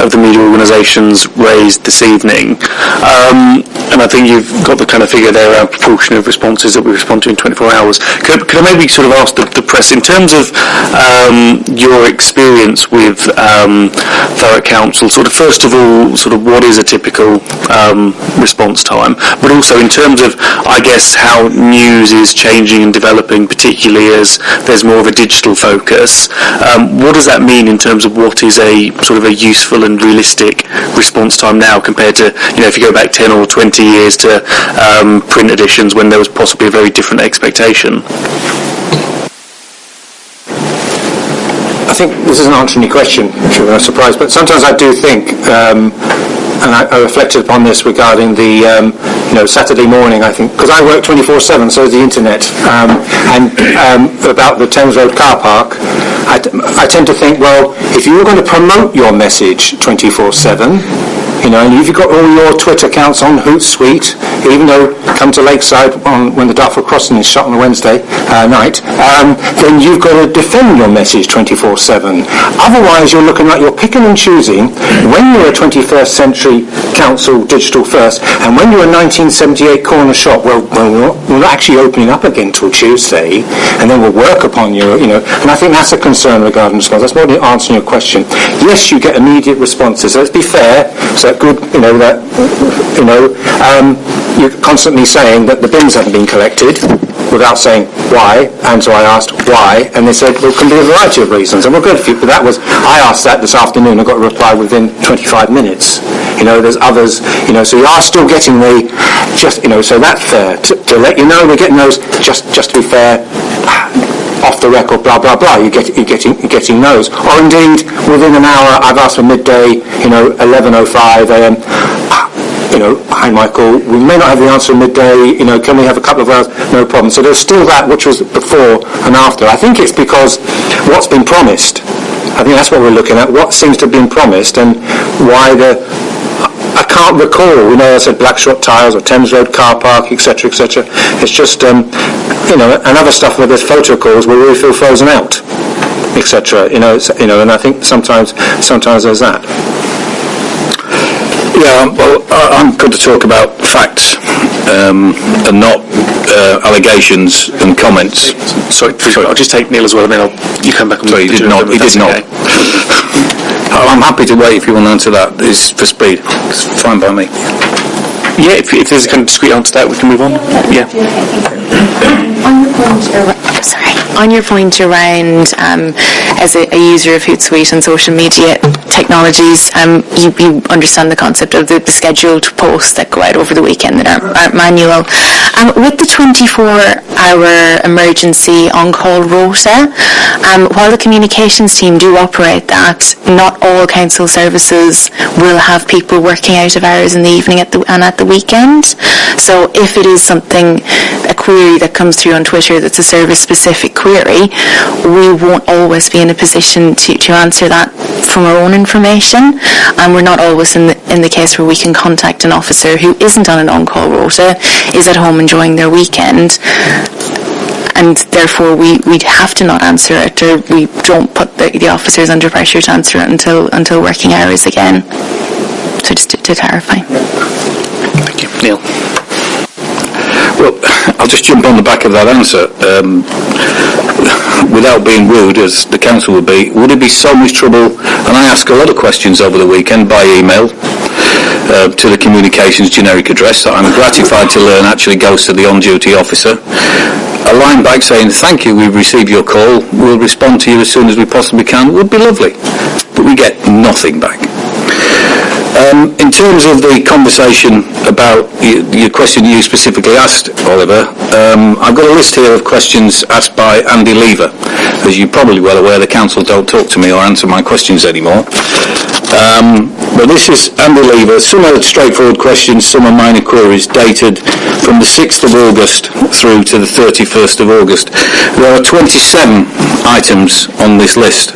of the media organisations raised this evening. And I think you've got the kind of figure there around proportion of responses that we respond to in 24 hours. Could I maybe sort of ask the press, in terms of your experience with Thurrock Council, sort of first of all, sort of what is a typical response time, but also in terms of, I guess, how news is changing and developing, particularly as there's more of a digital focus. What does that mean in terms of what is a sort of a useful and realistic response time now compared to, if you go back 10 or 20 years to print editions when there was possibly a very different expectation? I think this isn't answering your question, which I'm surprised, but sometimes I do think, and I reflected upon this regarding the, Saturday morning, I think, because I work 24/7, so does the internet, and about the Thames Road car park, I tend to think, well, if you were going to promote your message 24/7, and if you've got all your Twitter accounts on Hootsuite, even though come to Lakeside when the Dartford Crossing is shut on a Wednesday night, then you've got to defend your message 24/7. Otherwise, you're looking like you're picking and choosing when you're a 21st century council digital first, and when you're a 1978 corner shop, well we're not actually opening up again till Tuesday, and then we'll work upon your, and I think that's a concern regarding response. That's more than answering your question. Yes, you get immediate responses. Let's be fair. So good, you're constantly saying that the bins haven't been collected without saying why, and so I asked why, and they said, well, it can be a variety of reasons, and we're good for you, but I asked that this afternoon and got a reply within 25 minutes. There's others, so you are still getting so that's fair. To let you know, we're getting those, just to be fair, off the record, blah blah blah. You're getting those, or indeed within an hour. I've asked for midday, 11:05 a.m. Hi Michael, we may not have the answer midday. Can we have a couple of hours? No problem. So there's still that which was before and after. I think it's because what's been promised. I think that's what we're looking at. What seems to have been promised, and why I can't recall, I said Blackshot Tiles or Thames Road car park, etc., etc. It's just, and other stuff where there's photo calls where we feel frozen out, etc. And I think sometimes there's that. Yeah, well, I'm going to talk about facts and not allegations and comments. Sorry, I'll just take Neil as well, and then you come back and... Sorry, he did not. Okay. I'm happy to wait if you want to answer that. It's for speed. It's fine by me. Yeah, if there's a kind of discrete answer to that, we can move on. Yeah. On your point around, as a user of Hootsuite and social media technologies, you understand the concept of the scheduled posts that go out over the weekend that aren't manual. With the 24-hour emergency on-call rota, while the communications team do operate that, not all council services will have people working out of hours in the evening and at the weekend. So if it is a query that comes through on Twitter that's a service-specific query, we won't always be in a position to answer that from our own information, and we're not always in the case where we can contact an officer who isn't on an on-call rota, is at home enjoying their weekend, and therefore we'd have to not answer it, or we don't put the officers under pressure to answer it until working hours again. So just to clarify. Thank you. Neil. Well, I'll just jump on the back of that answer. Without being rude, as the council would it be so much trouble? And I ask a lot of questions over the weekend by email to the communications generic address that I'm gratified to learn actually goes to the on-duty officer. a line back saying, thank you, we've received your call, we'll respond to you as soon as we possibly can, would be lovely. But we get nothing back. In terms of the conversation about your question you specifically asked, Oliver, I've got a list here of questions asked by Andy Lever. As you're probably well aware, the council don't talk to me or answer my questions anymore. But this is Andy Lever. Some are straightforward questions, some are minor queries dated from the 6th of August through to the 31st of August. There are 27 items on this list.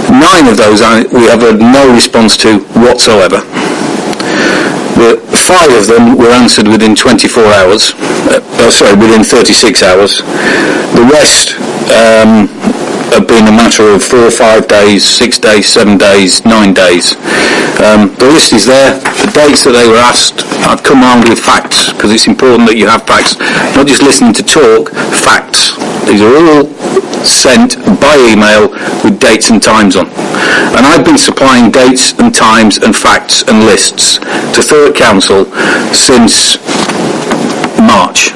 9 of those we have had no response to whatsoever. 5 of them were answered within 24 hours, within 36 hours. The rest have been a matter of 4 or 5 days, 6 days, 7 days, 9 days. The list is there. The dates that they were asked, I've come armed with facts, because it's important that you have facts, not just listening to talk, facts. These are all sent by email with dates and times on. And I've been supplying dates and times and facts and lists to Thurrock Council since March.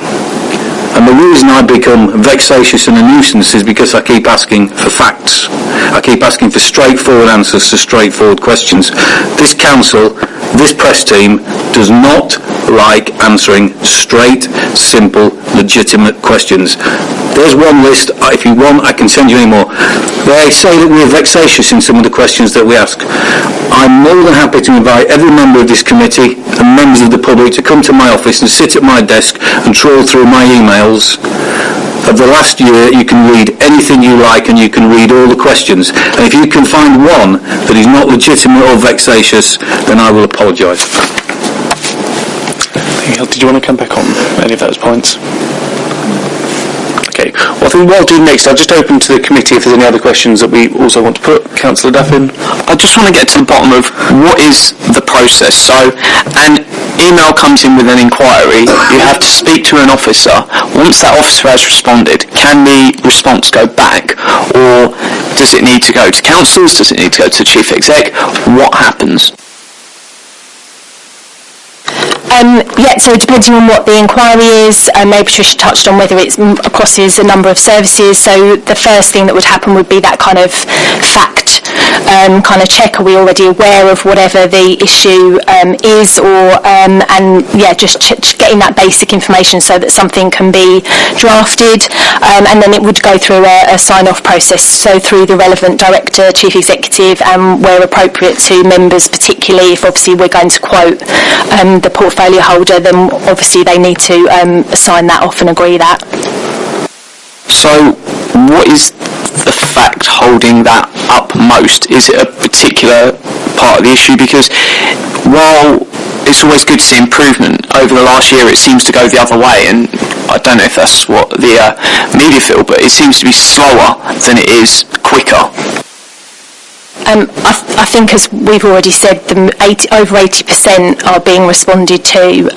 And the reason I become vexatious and a nuisance is because I keep asking for facts. I keep asking for straightforward answers to straightforward questions. This council, this press team, does not like answering straight, simple, legitimate questions. There's one list. If you want, I can send you any more. They say that we're vexatious in some of the questions that we ask. I'm more than happy to invite every member of this committee and members of the public to come to my office and sit at my desk and trawl through my emails of the last year. You can read anything you like and you can read all the questions. And if you can find one that is not legitimate or vexatious, then I will apologise. Did you want to come back on any of those points? Okay, well, I think what I'll do next, I'll just open to the committee if there's any other questions that we also want to put. Councillor Duffin? I just want to get to the bottom of what is the process. So, an email comes in with an inquiry, you have to speak to an officer. Once that officer has responded, can the response go back, or does it need to go to councils, does it need to go to the chief exec? What happens? So depending on what the inquiry is, maybe Patricia touched on whether it crosses a number of services. So the first thing that would happen would be that kind of fact kind of check. Are we already aware of whatever the issue is, or just getting that basic information so that something can be drafted, and then it would go through a sign-off process, so through the relevant director, chief executive, and where appropriate to members, particularly if obviously we're going to quote the portfolio holder, then obviously they need to sign that off and agree that. So what is the fact holding that up most? Is it a particular part of the issue? Because while it's always good to see improvement, over the last year it seems to go the other way, and I don't know if that's what the media feel, but it seems to be slower than it is quicker. I think, as we've already said, over 80% are being responded to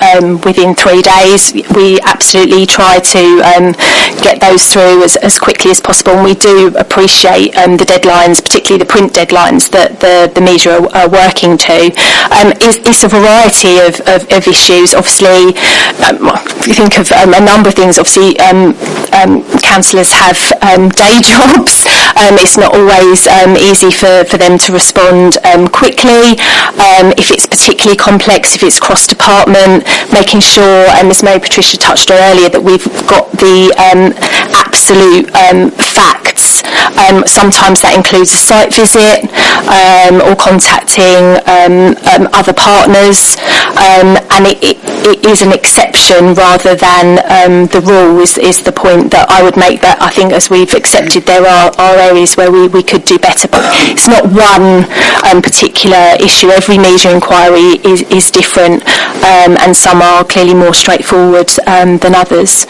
within 3 days. We absolutely try to get those through as quickly as possible, and we do appreciate the deadlines, particularly the print deadlines that the media are working to. It's a variety of issues. Obviously, you think of a number of things. Obviously, councillors have day jobs. It's not always easy for them to respond quickly. If it's particularly complex, if it's cross-department, making sure, as Mary Patricia touched on earlier, that we've got the absolute facts. Sometimes that includes a site visit or contacting other partners, and it is an exception rather than the rule is the point that I would make. That I think, as we've accepted, there are areas where we could do better, but it's not one particular issue. Every media inquiry is different, and some are clearly more straightforward than others.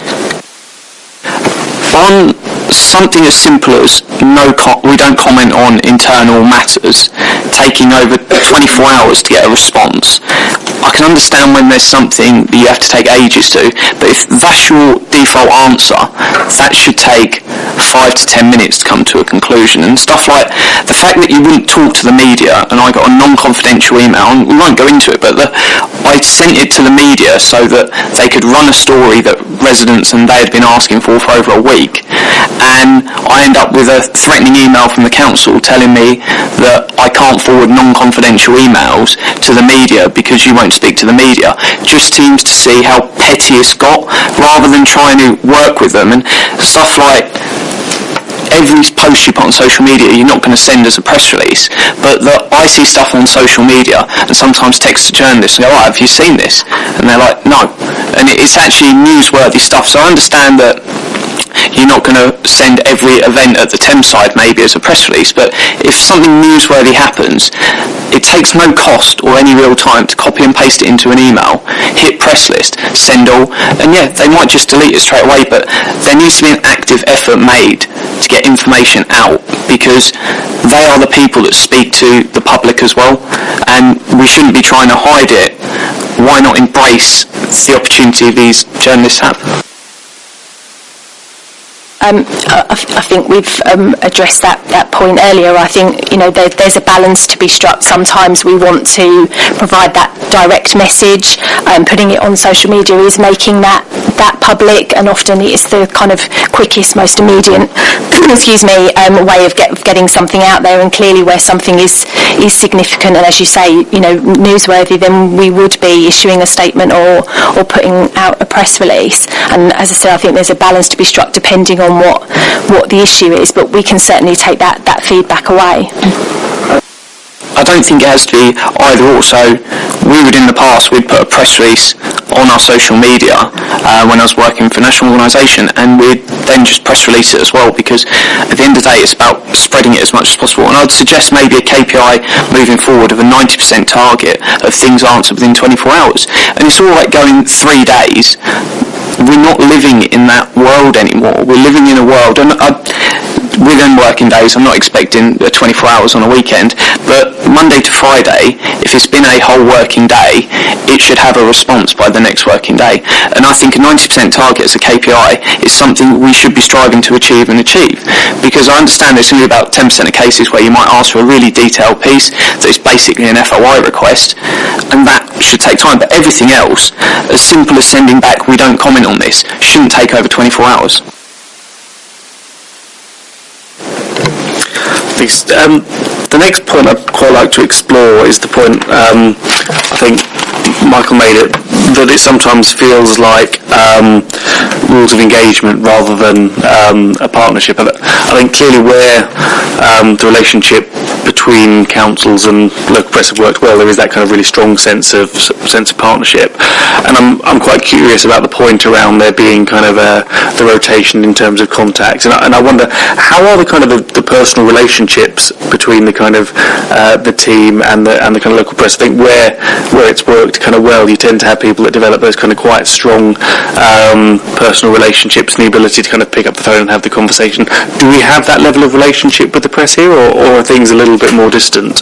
On something as simple as we don't comment on internal matters, taking over 24 hours to get a response, I can understand when there's something that you have to take ages to, but if that's your default answer, that should take 5 to 10 minutes to come to a conclusion. And stuff like the fact that you wouldn't talk to the media, and I got a non-confidential email, and we won't go into it, but I sent it to the media so that they could run a story that residents and they had been asking for over a week, and I end up with a threatening email from the council telling me that I can't forward non-confidential emails to the media because you won't speak to the media. Just seems to see how petty it's got, rather than trying to work with them. And stuff like every post you put on social media you're not going to send as a press release, but I see stuff on social media and sometimes text a journalist and go, have you seen this? And they're like, no. And it's actually newsworthy stuff. So I understand that you're not going to send every event at the Thames side maybe as a press release, but if something newsworthy happens, it takes no cost or any real time to copy and paste it into an email, hit press list, send all, and yeah, they might just delete it straight away, but there needs to be an active effort made to get information out, because they are the people that speak to the public as well, and we shouldn't be trying to hide it. Why not embrace the opportunity these journalists have? I think we've addressed that point earlier. I think there's a balance to be struck. Sometimes we want to provide that direct message, putting it on social media is making that public, and often it's the kind of quickest, most immediate way of getting something out there. And clearly, where something is significant and, as you say, newsworthy, then we would be issuing a statement or putting out a press release. And as I said, I think there's a balance to be struck depending on what the issue is, but we can certainly take that feedback away. I don't think it has to be either or. So we'd in the past, we'd put a press release on our social media when I was working for a national organisation, and we'd then just press release it as well, because at the end of the day it's about spreading it as much as possible. And I'd suggest maybe a KPI moving forward of a 90% target of things answered within 24 hours. And it's all right going 3 days. We're not living in that world anymore. We're living in a world, and within working days, I'm not expecting 24 hours on a weekend, but Monday to Friday, if it's been a whole working day, it should have a response by the next working day. And I think a 90% target as a KPI is something we should be striving to achieve, because I understand there's going to be about 10% of cases where you might ask for a really detailed piece that is basically an FOI request, and that should take time. But everything else, as simple as sending back, we don't comment on this, shouldn't take over 24 hours. The next point I'd quite like to explore is the point, I think Michael made it, that it sometimes feels like rules of engagement rather than a partnership. And I think clearly where the relationship between councils and local press have worked well, there is that kind of really strong sense of partnership. And I'm quite curious about the point around there being kind of the rotation in terms of contacts. And I wonder, how are the kind of the personal relationships between the kind of the team and the kind of local press? I think where it's worked kind of well, you tend to have people that develop those kind of quite strong personal relationships and the ability to kind of pick up the phone and have the conversation. Do we have that level of relationship with the press here, or are things a little bit more distant?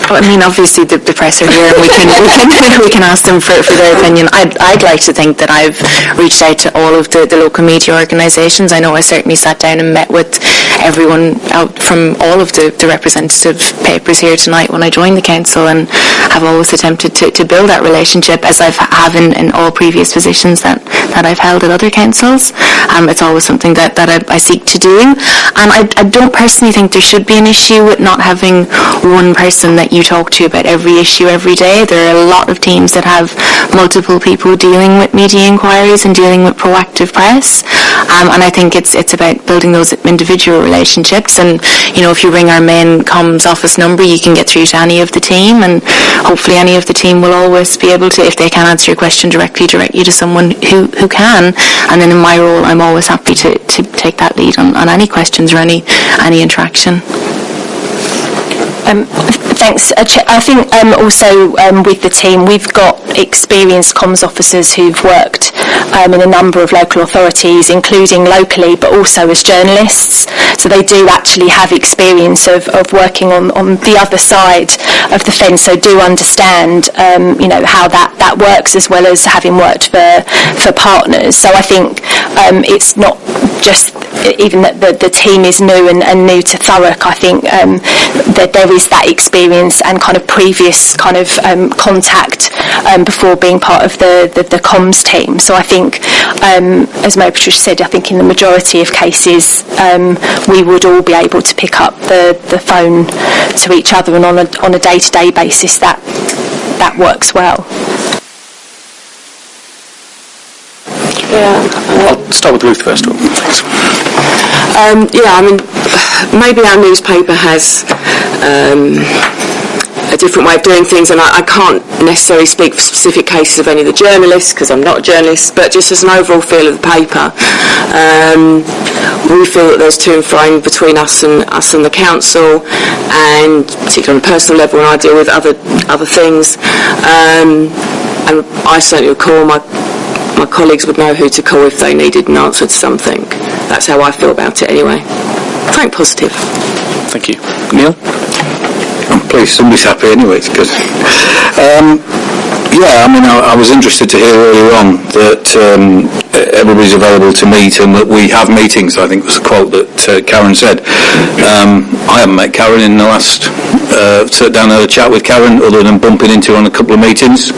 I mean, obviously the press are here, and we can ask them for their opinion. I'd like to think that I've reached out to all of the local media organisations. I know I certainly sat down and met with everyone out from all of the representative papers here tonight when I joined the council, and have always attempted to build that relationship, as I have in all previous positions that I've held at other councils. It's always something that I seek to do, and I don't personally think there should be an issue with not having one person that you talk to about every issue every day. There are a lot of teams that have multiple people dealing with media inquiries and dealing with proactive press, and I think it's about building those individual relationships. And if you ring our main comms office number, you can get through to any of the team, and hopefully any of the team will always be able to, if they can't answer your question directly, direct you to someone who can. And then in my role, I'm always happy to take that lead on any questions or any interaction. Thanks. I think also with the team, we've got experienced comms officers who've worked in a number of local authorities, including locally, but also as journalists. So they do actually have experience of working on the other side of the fence, so do understand how that works, as well as having worked for partners. So I think it's not just even that the team is new and new to Thurrock. I think that there is that experience and kind of previous kind of contact before being part of the comms team. So I think, as Mary Patricia said, I think in the majority of cases we would all be able to pick up the phone to each other, and on a day-to-day basis that works well. I'll start with Ruth first of all. Thanks. Maybe our newspaper has a different way of doing things, and I can't necessarily speak for specific cases of any of the journalists because I'm not a journalist, but just as an overall feel of the paper, we feel that there's to and fro between us and the council, and particularly on a personal level when I deal with other things, and I certainly recall my colleagues would know who to call if they needed an answer to something. That's how I feel about it anyway. Frank, positive. Thank you. Neil? I'm pleased somebody's happy anyway, it's good. I was interested to hear earlier on that everybody's available to meet and that we have meetings, I think was the quote that Karen said. I haven't met Karen in the last sat down and had a chat with Karen other than bumping into her on a couple of meetings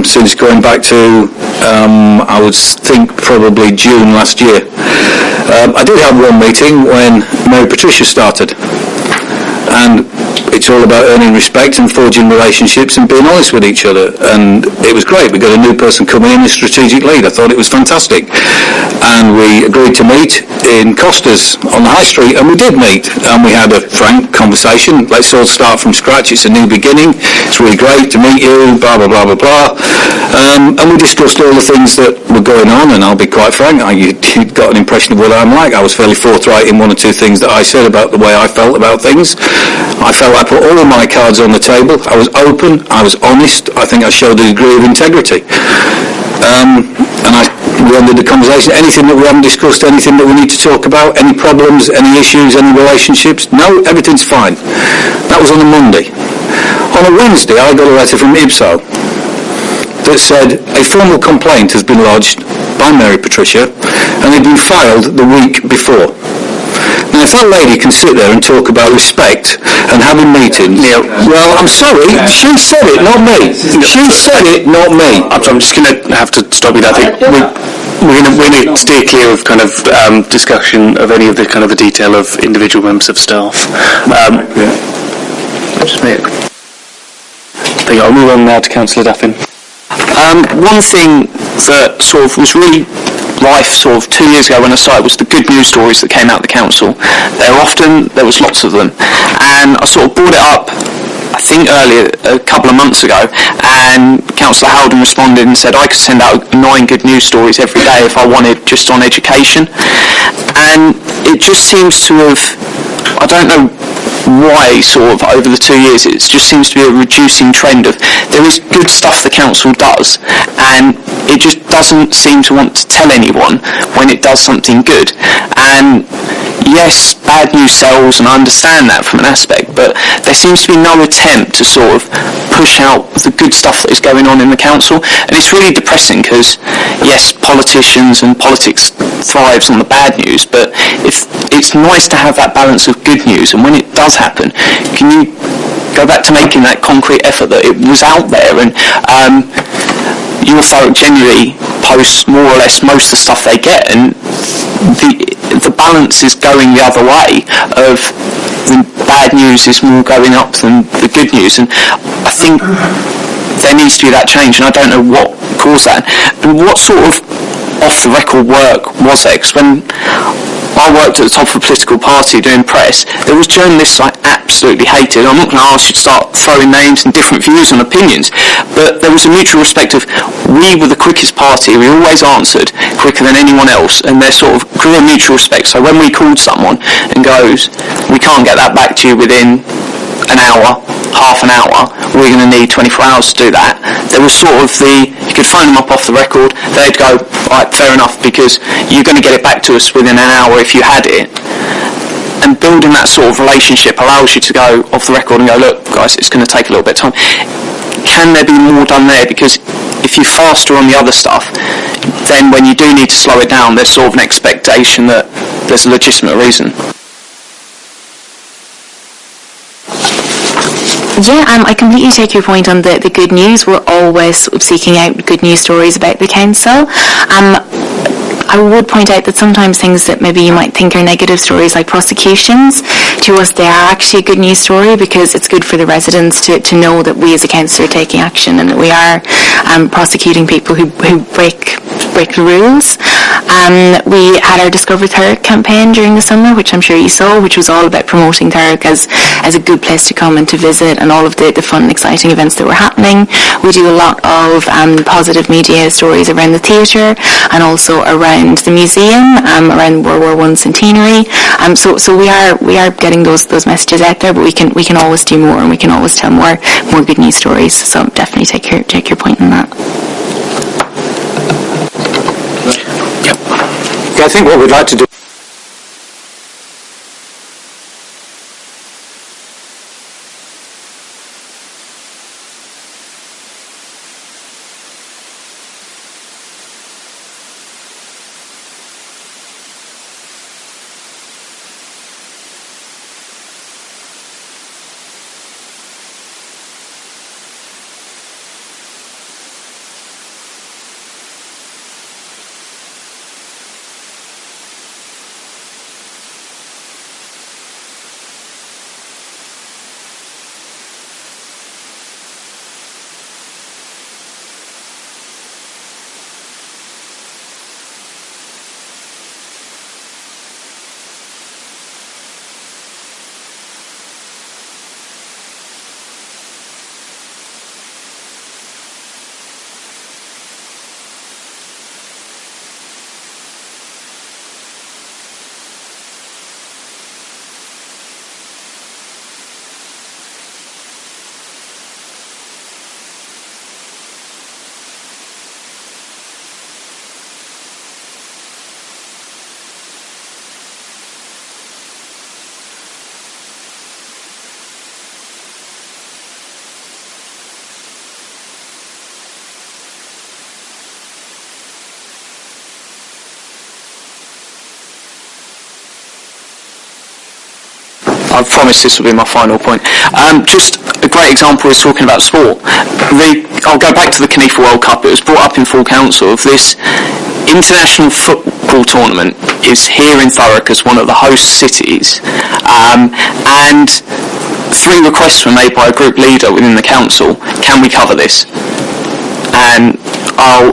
since going back to I would think probably June last year. I did have one meeting when Mary Patricia started, and it's all about earning respect and forging relationships and being honest with each other, and it was great. We got a new person coming in as strategic lead. I thought it was fantastic, and we agreed to meet in Costa's on the High Street, and we did meet, and we had a frank conversation. Let's all start from scratch, it's a new beginning, it's really great to meet you, blah blah blah blah blah, and we discussed all the things that were going on, and I'll be quite frank, you got an impression of what I'm like. I was fairly forthright in one or two things that I said about the way I felt about things. I felt I put all of my cards on the table. I was open, I was honest, I think I showed a degree of integrity. We ended the conversation. Anything that we haven't discussed, anything that we need to talk about, any problems, any issues, any relationships? No, everything's fine. That was on a Monday. On a Wednesday, I got a letter from IPSO that said a formal complaint has been lodged by Mary Patricia and had been filed the week before. Now, if that lady can sit there and talk about respect and having meetings, well, I'm sorry, she said it, not me. She said it, not me. I'm just going to have to stop you there. I think we're going to steer clear of kind of discussion of any of the kind of the detail of individual members of staff. I'll move on now to Councillor Duffin. One thing that sort of was really rife sort of 2 years ago when I started was the good news stories that came out of the council. There was lots of them, and I sort of brought it up I think earlier, a couple of months ago, and Councillor Howden responded and said I could send out 9 good news stories every day if I wanted, just on education. And it just seems to have, I don't know why, sort of over the 2 years, it just seems to be a reducing trend of there is good stuff the council does, and it just doesn't seem to want to tell anyone when it does something good. And yes, bad news sells, and I understand that from an aspect, but there seems to be no attempt to sort of push out the good stuff that is going on in the council, and it's really depressing because, yes, politicians and politics thrives on the bad news, but if it's nice to have that balance of good news, and when it does happen, can you go back to making that concrete effort that it was out there, and your Thurrock generally posts more or less most of the stuff they get, and the balance is going the other way of the bad news is more going up than the good news, and I think there needs to be that change, and I don't know what caused that. And what sort of off-the-record work was there? Because when I worked at the top of a political party doing press, there was journalists I absolutely hated. I'm not going to ask you to start throwing names and different views and opinions, but there was a mutual respect of we were the quickest party, we always answered quicker than anyone else, and there sort of grew a mutual respect. So when we called someone and goes, we can't get that back to you within an hour, half an hour, we're going to need 24 hours to do that, there was sort of you could phone them up off the record, they'd go, right, fair enough, because you're going to get it back to us within an hour if you had it. And building that sort of relationship allows you to go off the record and go, look guys, it's going to take a little bit of time. Can there be more done there? Because if you're faster on the other stuff, then when you do need to slow it down, there's sort of an expectation that there's a legitimate reason. Yeah, I completely take your point on the good news. We're always sort of seeking out good news stories about the council. I would point out that sometimes things that maybe you might think are negative stories, like prosecutions, to us they are actually a good news story, because it's good for the residents to know that we as a council are taking action and that we are prosecuting people who break the rules. We had our Discover Thurrock campaign during the summer, which I'm sure you saw, which was all about promoting Thurrock as a good place to come and to visit, and all of the fun and exciting events that were happening. We do a lot of positive media stories around the theatre and also around the museum, around World War I centenary. So we are getting those messages out there, but we can always do more, and we can always tell more good news stories. So definitely take your point on that. I think what we'd like to do I promise this will be my final point. Just a great example is talking about sport. I'll go back to the Knifa World Cup. It was brought up in full council of this international football tournament is here in Thurrock as one of the host cities, and 3 requests were made by a group leader within the council. Can we cover this? And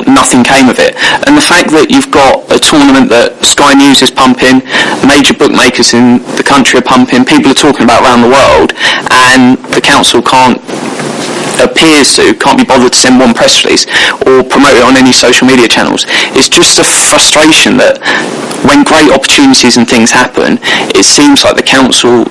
nothing came of it. And the fact that you've got a tournament that Sky News is pumping, major bookmakers in the country are pumping, people are talking about around the world, and the council can't be bothered to send one press release or promote it on any social media channels. It's just a frustration that when great opportunities and things happen, it seems like the council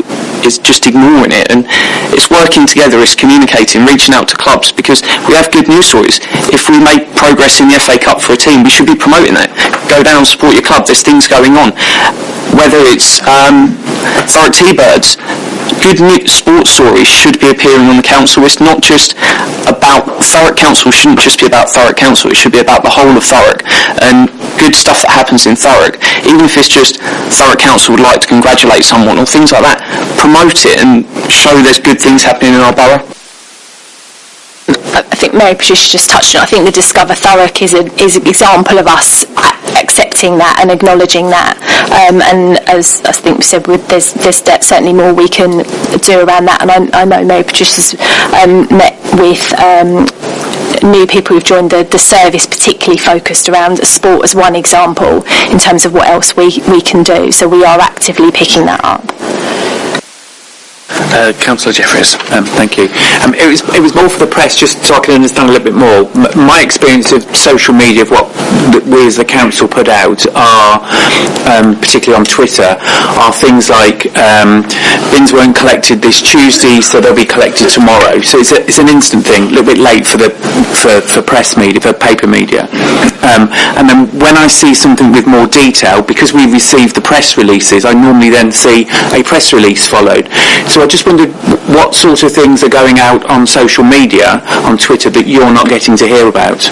is just ignoring it, and it's working together, it's communicating, reaching out to clubs, because we have good news stories. If we make progress in the FA Cup for a team, we should be promoting that. Go down, support your club, there's things going on. Whether it's Thurrock T-Birds, good sports stories should be appearing on the council. It's not just about Thurrock Council, shouldn't just be about Thurrock Council, it should be about the whole of Thurrock, and good stuff that happens in Thurrock, even if it's just Thurrock Council would like to congratulate someone or things like that, promote it and show there's good things happening in our borough. I think Mary Patricia just touched on it. I think the Discover Thurrock is an example of us accepting that and acknowledging that. And as I think we said, there's certainly more we can do around that. And I know Mary Patricia's met with new people who've joined the service, particularly focused around sport as one example in terms of what else we can do. So we are actively picking that up. Councillor Jeffries, thank you. It was more for the press, just so I can understand a little bit more. My experience of social media, of what we as the council put out, are, particularly on Twitter, are things like bins weren't collected this Tuesday, so they'll be collected tomorrow. So it's an instant thing, a little bit late for press media, for paper media. And then when I see something with more detail, because we receive the press releases, I normally then see a press release followed. So I just wondered what sort of things are going out on social media, on Twitter, that you're not getting to hear about.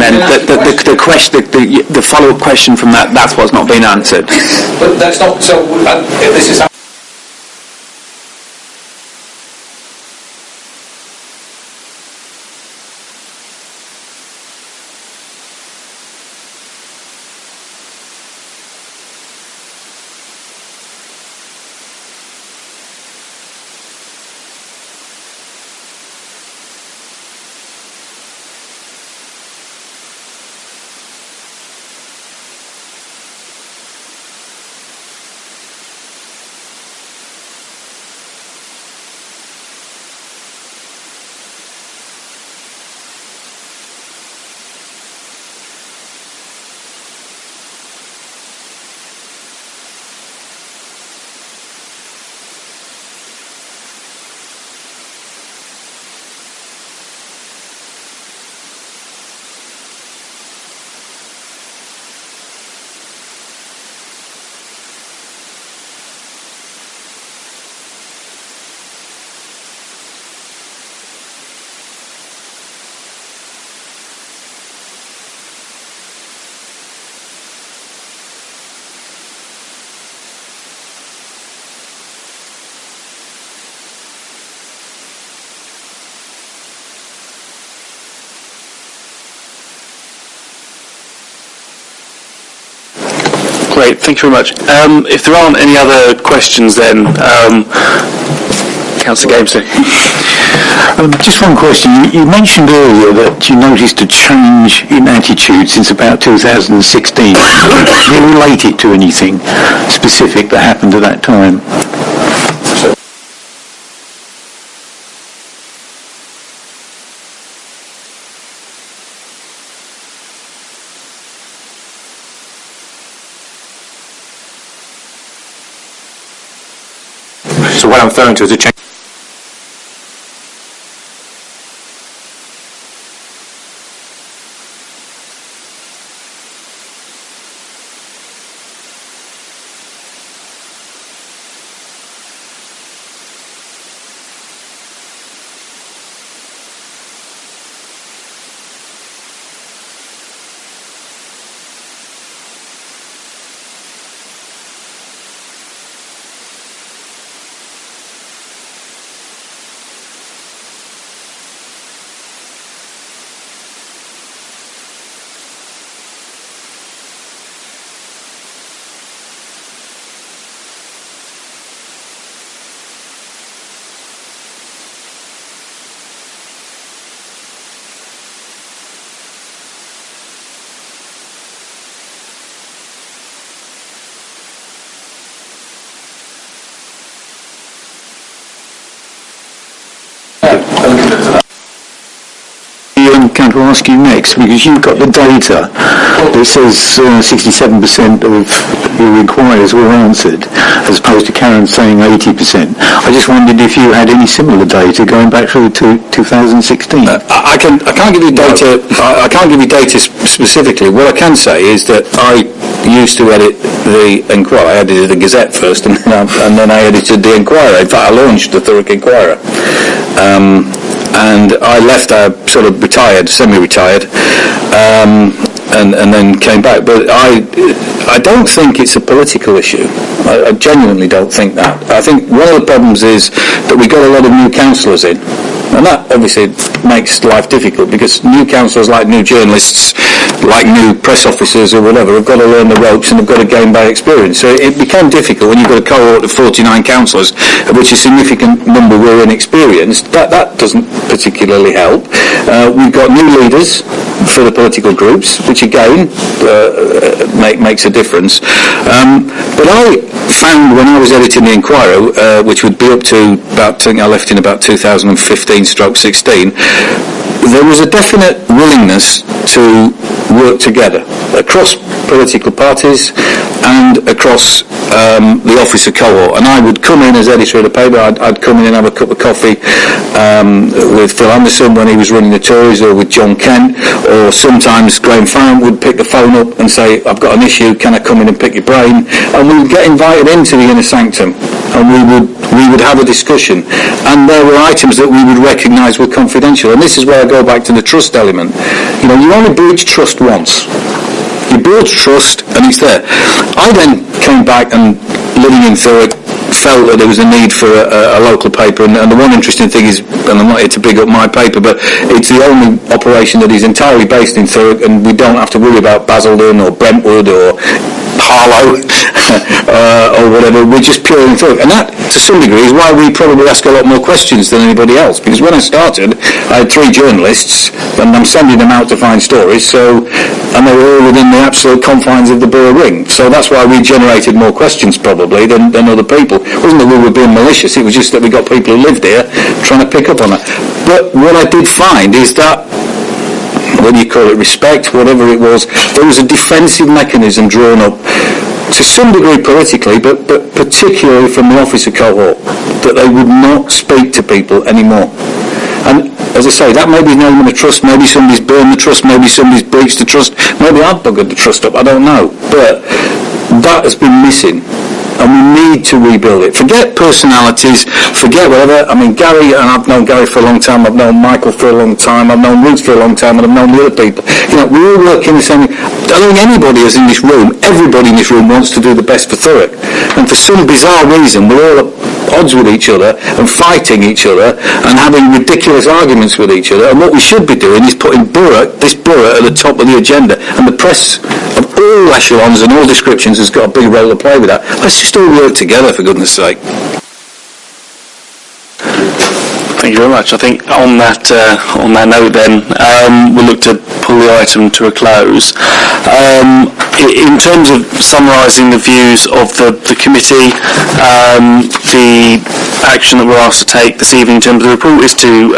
then the follow-up question from that's what's not been answered. But that's not, so this is... Great, thank you very much. If there aren't any other questions then, Councillor Gamesley. Just one question. You mentioned earlier that you noticed a change in attitude since about 2016. Do you relate it to anything specific that happened at that time? So what I'm referring to is a change. I'm going to ask you next, because you've got the data that says 67% of your inquiries were answered, as opposed to Karen saying 80%. I just wondered if you had any similar data going back through to 2016. I can't give you data. I can't give you data specifically. What I can say is that I used to edit the Enquirer. I edited the Gazette first, and then I edited the Enquirer. In fact, I launched the Thurrock Enquirer. And I left, I sort of retired, semi-retired, and then came back. But I don't think it's a political issue. I genuinely don't think that. I think one of the problems is that we got a lot of new councillors in. And that obviously makes life difficult, because new councillors, like new journalists, like new press officers or whatever, have got to learn the ropes and have got to gain by experience. So it became difficult when you've got a cohort of 49 councillors, of which a significant number were inexperienced. That doesn't particularly help. We've got new leaders for the political groups, which again makes a difference. But I found when I was editing the Enquirer, which would be up to about, I think I left in about 2015/16, there was a definite willingness to work together across political parties and across the officer cohort. And I would come in as editor of the paper. I'd come in and have a cup of coffee with Phil Anderson when he was running the Tories, or with John Kent, or sometimes Graham Farron would pick the phone up and say, I've got an issue, can I come in and pick your brain? And we would get invited into the inner sanctum, and we would we would have a discussion, and there were items that we would recognise were confidential. And this is where I go back to the trust element. You know, you only breach trust once. You build trust, and it's there. I then came back and, living in Thurrock, felt that there was a need for a local paper, and the one interesting thing is, and I'm not here to big up my paper, but it's the only operation that is entirely based in Thurrock, and we don't have to worry about Basildon or Brentwood or Harlow or whatever. We're just pure in Thurrock, and that to some degree is why we probably ask a lot more questions than anybody else, because when I started I had 3 journalists and I'm sending them out to find stories, and they were all within the absolute confines of the borough ring, so that's why we generated more questions probably than other people. It wasn't that we were being malicious, it was just that we got people who lived here trying to pick up on that. But what I did find is that, whether you call it respect, whatever it was, there was a defensive mechanism drawn up to some degree politically, but particularly from the officer cohort, that they would not speak to people anymore. And as I say, that may be an element of trust, maybe somebody's burned the trust, maybe somebody's breached the trust, maybe I've buggered the trust up, I don't know. But that has been missing, and we need to rebuild it. Forget personalities, forget whatever. I mean, Gary, and I've known Gary for a long time, I've known Michael for a long time, I've known Ruth for a long time, and I've known the other people. You know, we all work in the same. I think anybody who's in this room, everybody in this room wants to do the best for Thurrock. And for some bizarre reason, we're all at odds with each other and fighting each other and having ridiculous arguments with each other. And what we should be doing is putting this borough at the top of the agenda. And the press of all echelons and all descriptions has got a big role to play with that. Let's just all work together, for goodness sake. Thank you very much. I think on that note then, we'll look to pull the item to a close. In terms of summarising the views of the committee, the action that we're asked to take this evening in terms of the report is to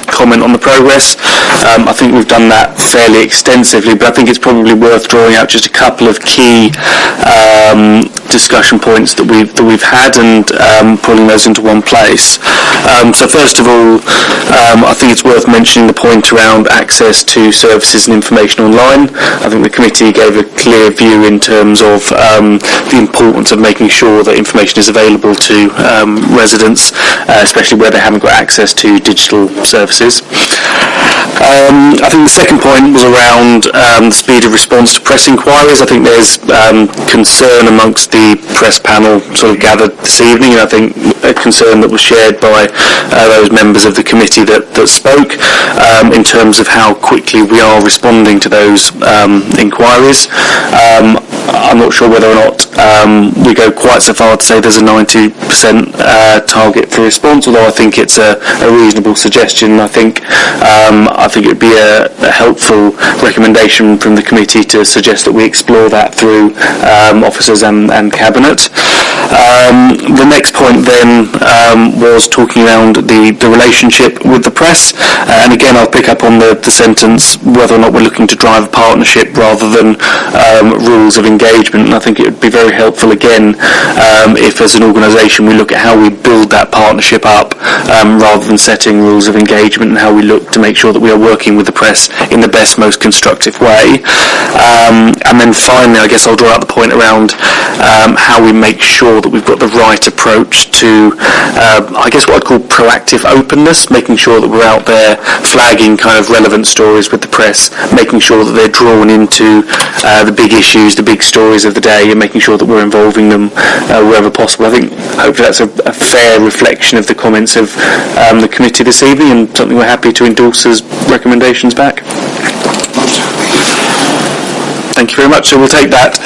comment on the progress. I think we've done that fairly extensively, but I think it's probably worth drawing out just a couple of key discussion points that we've had and pulling those into one place. So first of all, I think it's worth mentioning the point around access to services and information online. I think the committee gave a clear view in terms of the importance of making sure that information is available to residents, especially where they haven't got access to digital services. I think the second point was around the speed of response to press inquiries. I think there's concern amongst the press panel sort of gathered this evening, and I think a concern that was shared by those members of the committee that spoke in terms of how quickly we are responding to those inquiries. I'm not sure whether or not we go quite so far to say there's a 90% target for response, although I think it's a reasonable suggestion. I think it would be a helpful recommendation from the committee to suggest that we explore that through officers and cabinet. The next point then was talking around the relationship with the press, and again I'll pick up on the sentence whether or not we're looking to drive a partnership rather than rules of engagement. And I think it would be very helpful again if as an organisation we look at how we build that partnership up rather than setting rules of engagement, and how we look to make sure that we are working with the press in the best, most constructive way. And then finally, I guess I'll draw out the point around how we make sure that we've got the right approach to, I guess what I'd call proactive openness, making sure that we're out there flagging kind of relevant stories with the press, making sure that they're drawn into the big issues, the big stories of the day, and making sure that we're involving them wherever possible. I think hopefully that's a fair reflection of the comments of the committee this evening, and something we're happy to endorse as recommendations back. Thank you very much. So we'll take that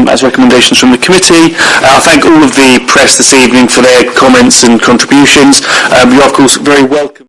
as recommendations from the committee. I thank all of the press this evening for their comments and contributions. You are, of course, very welcome.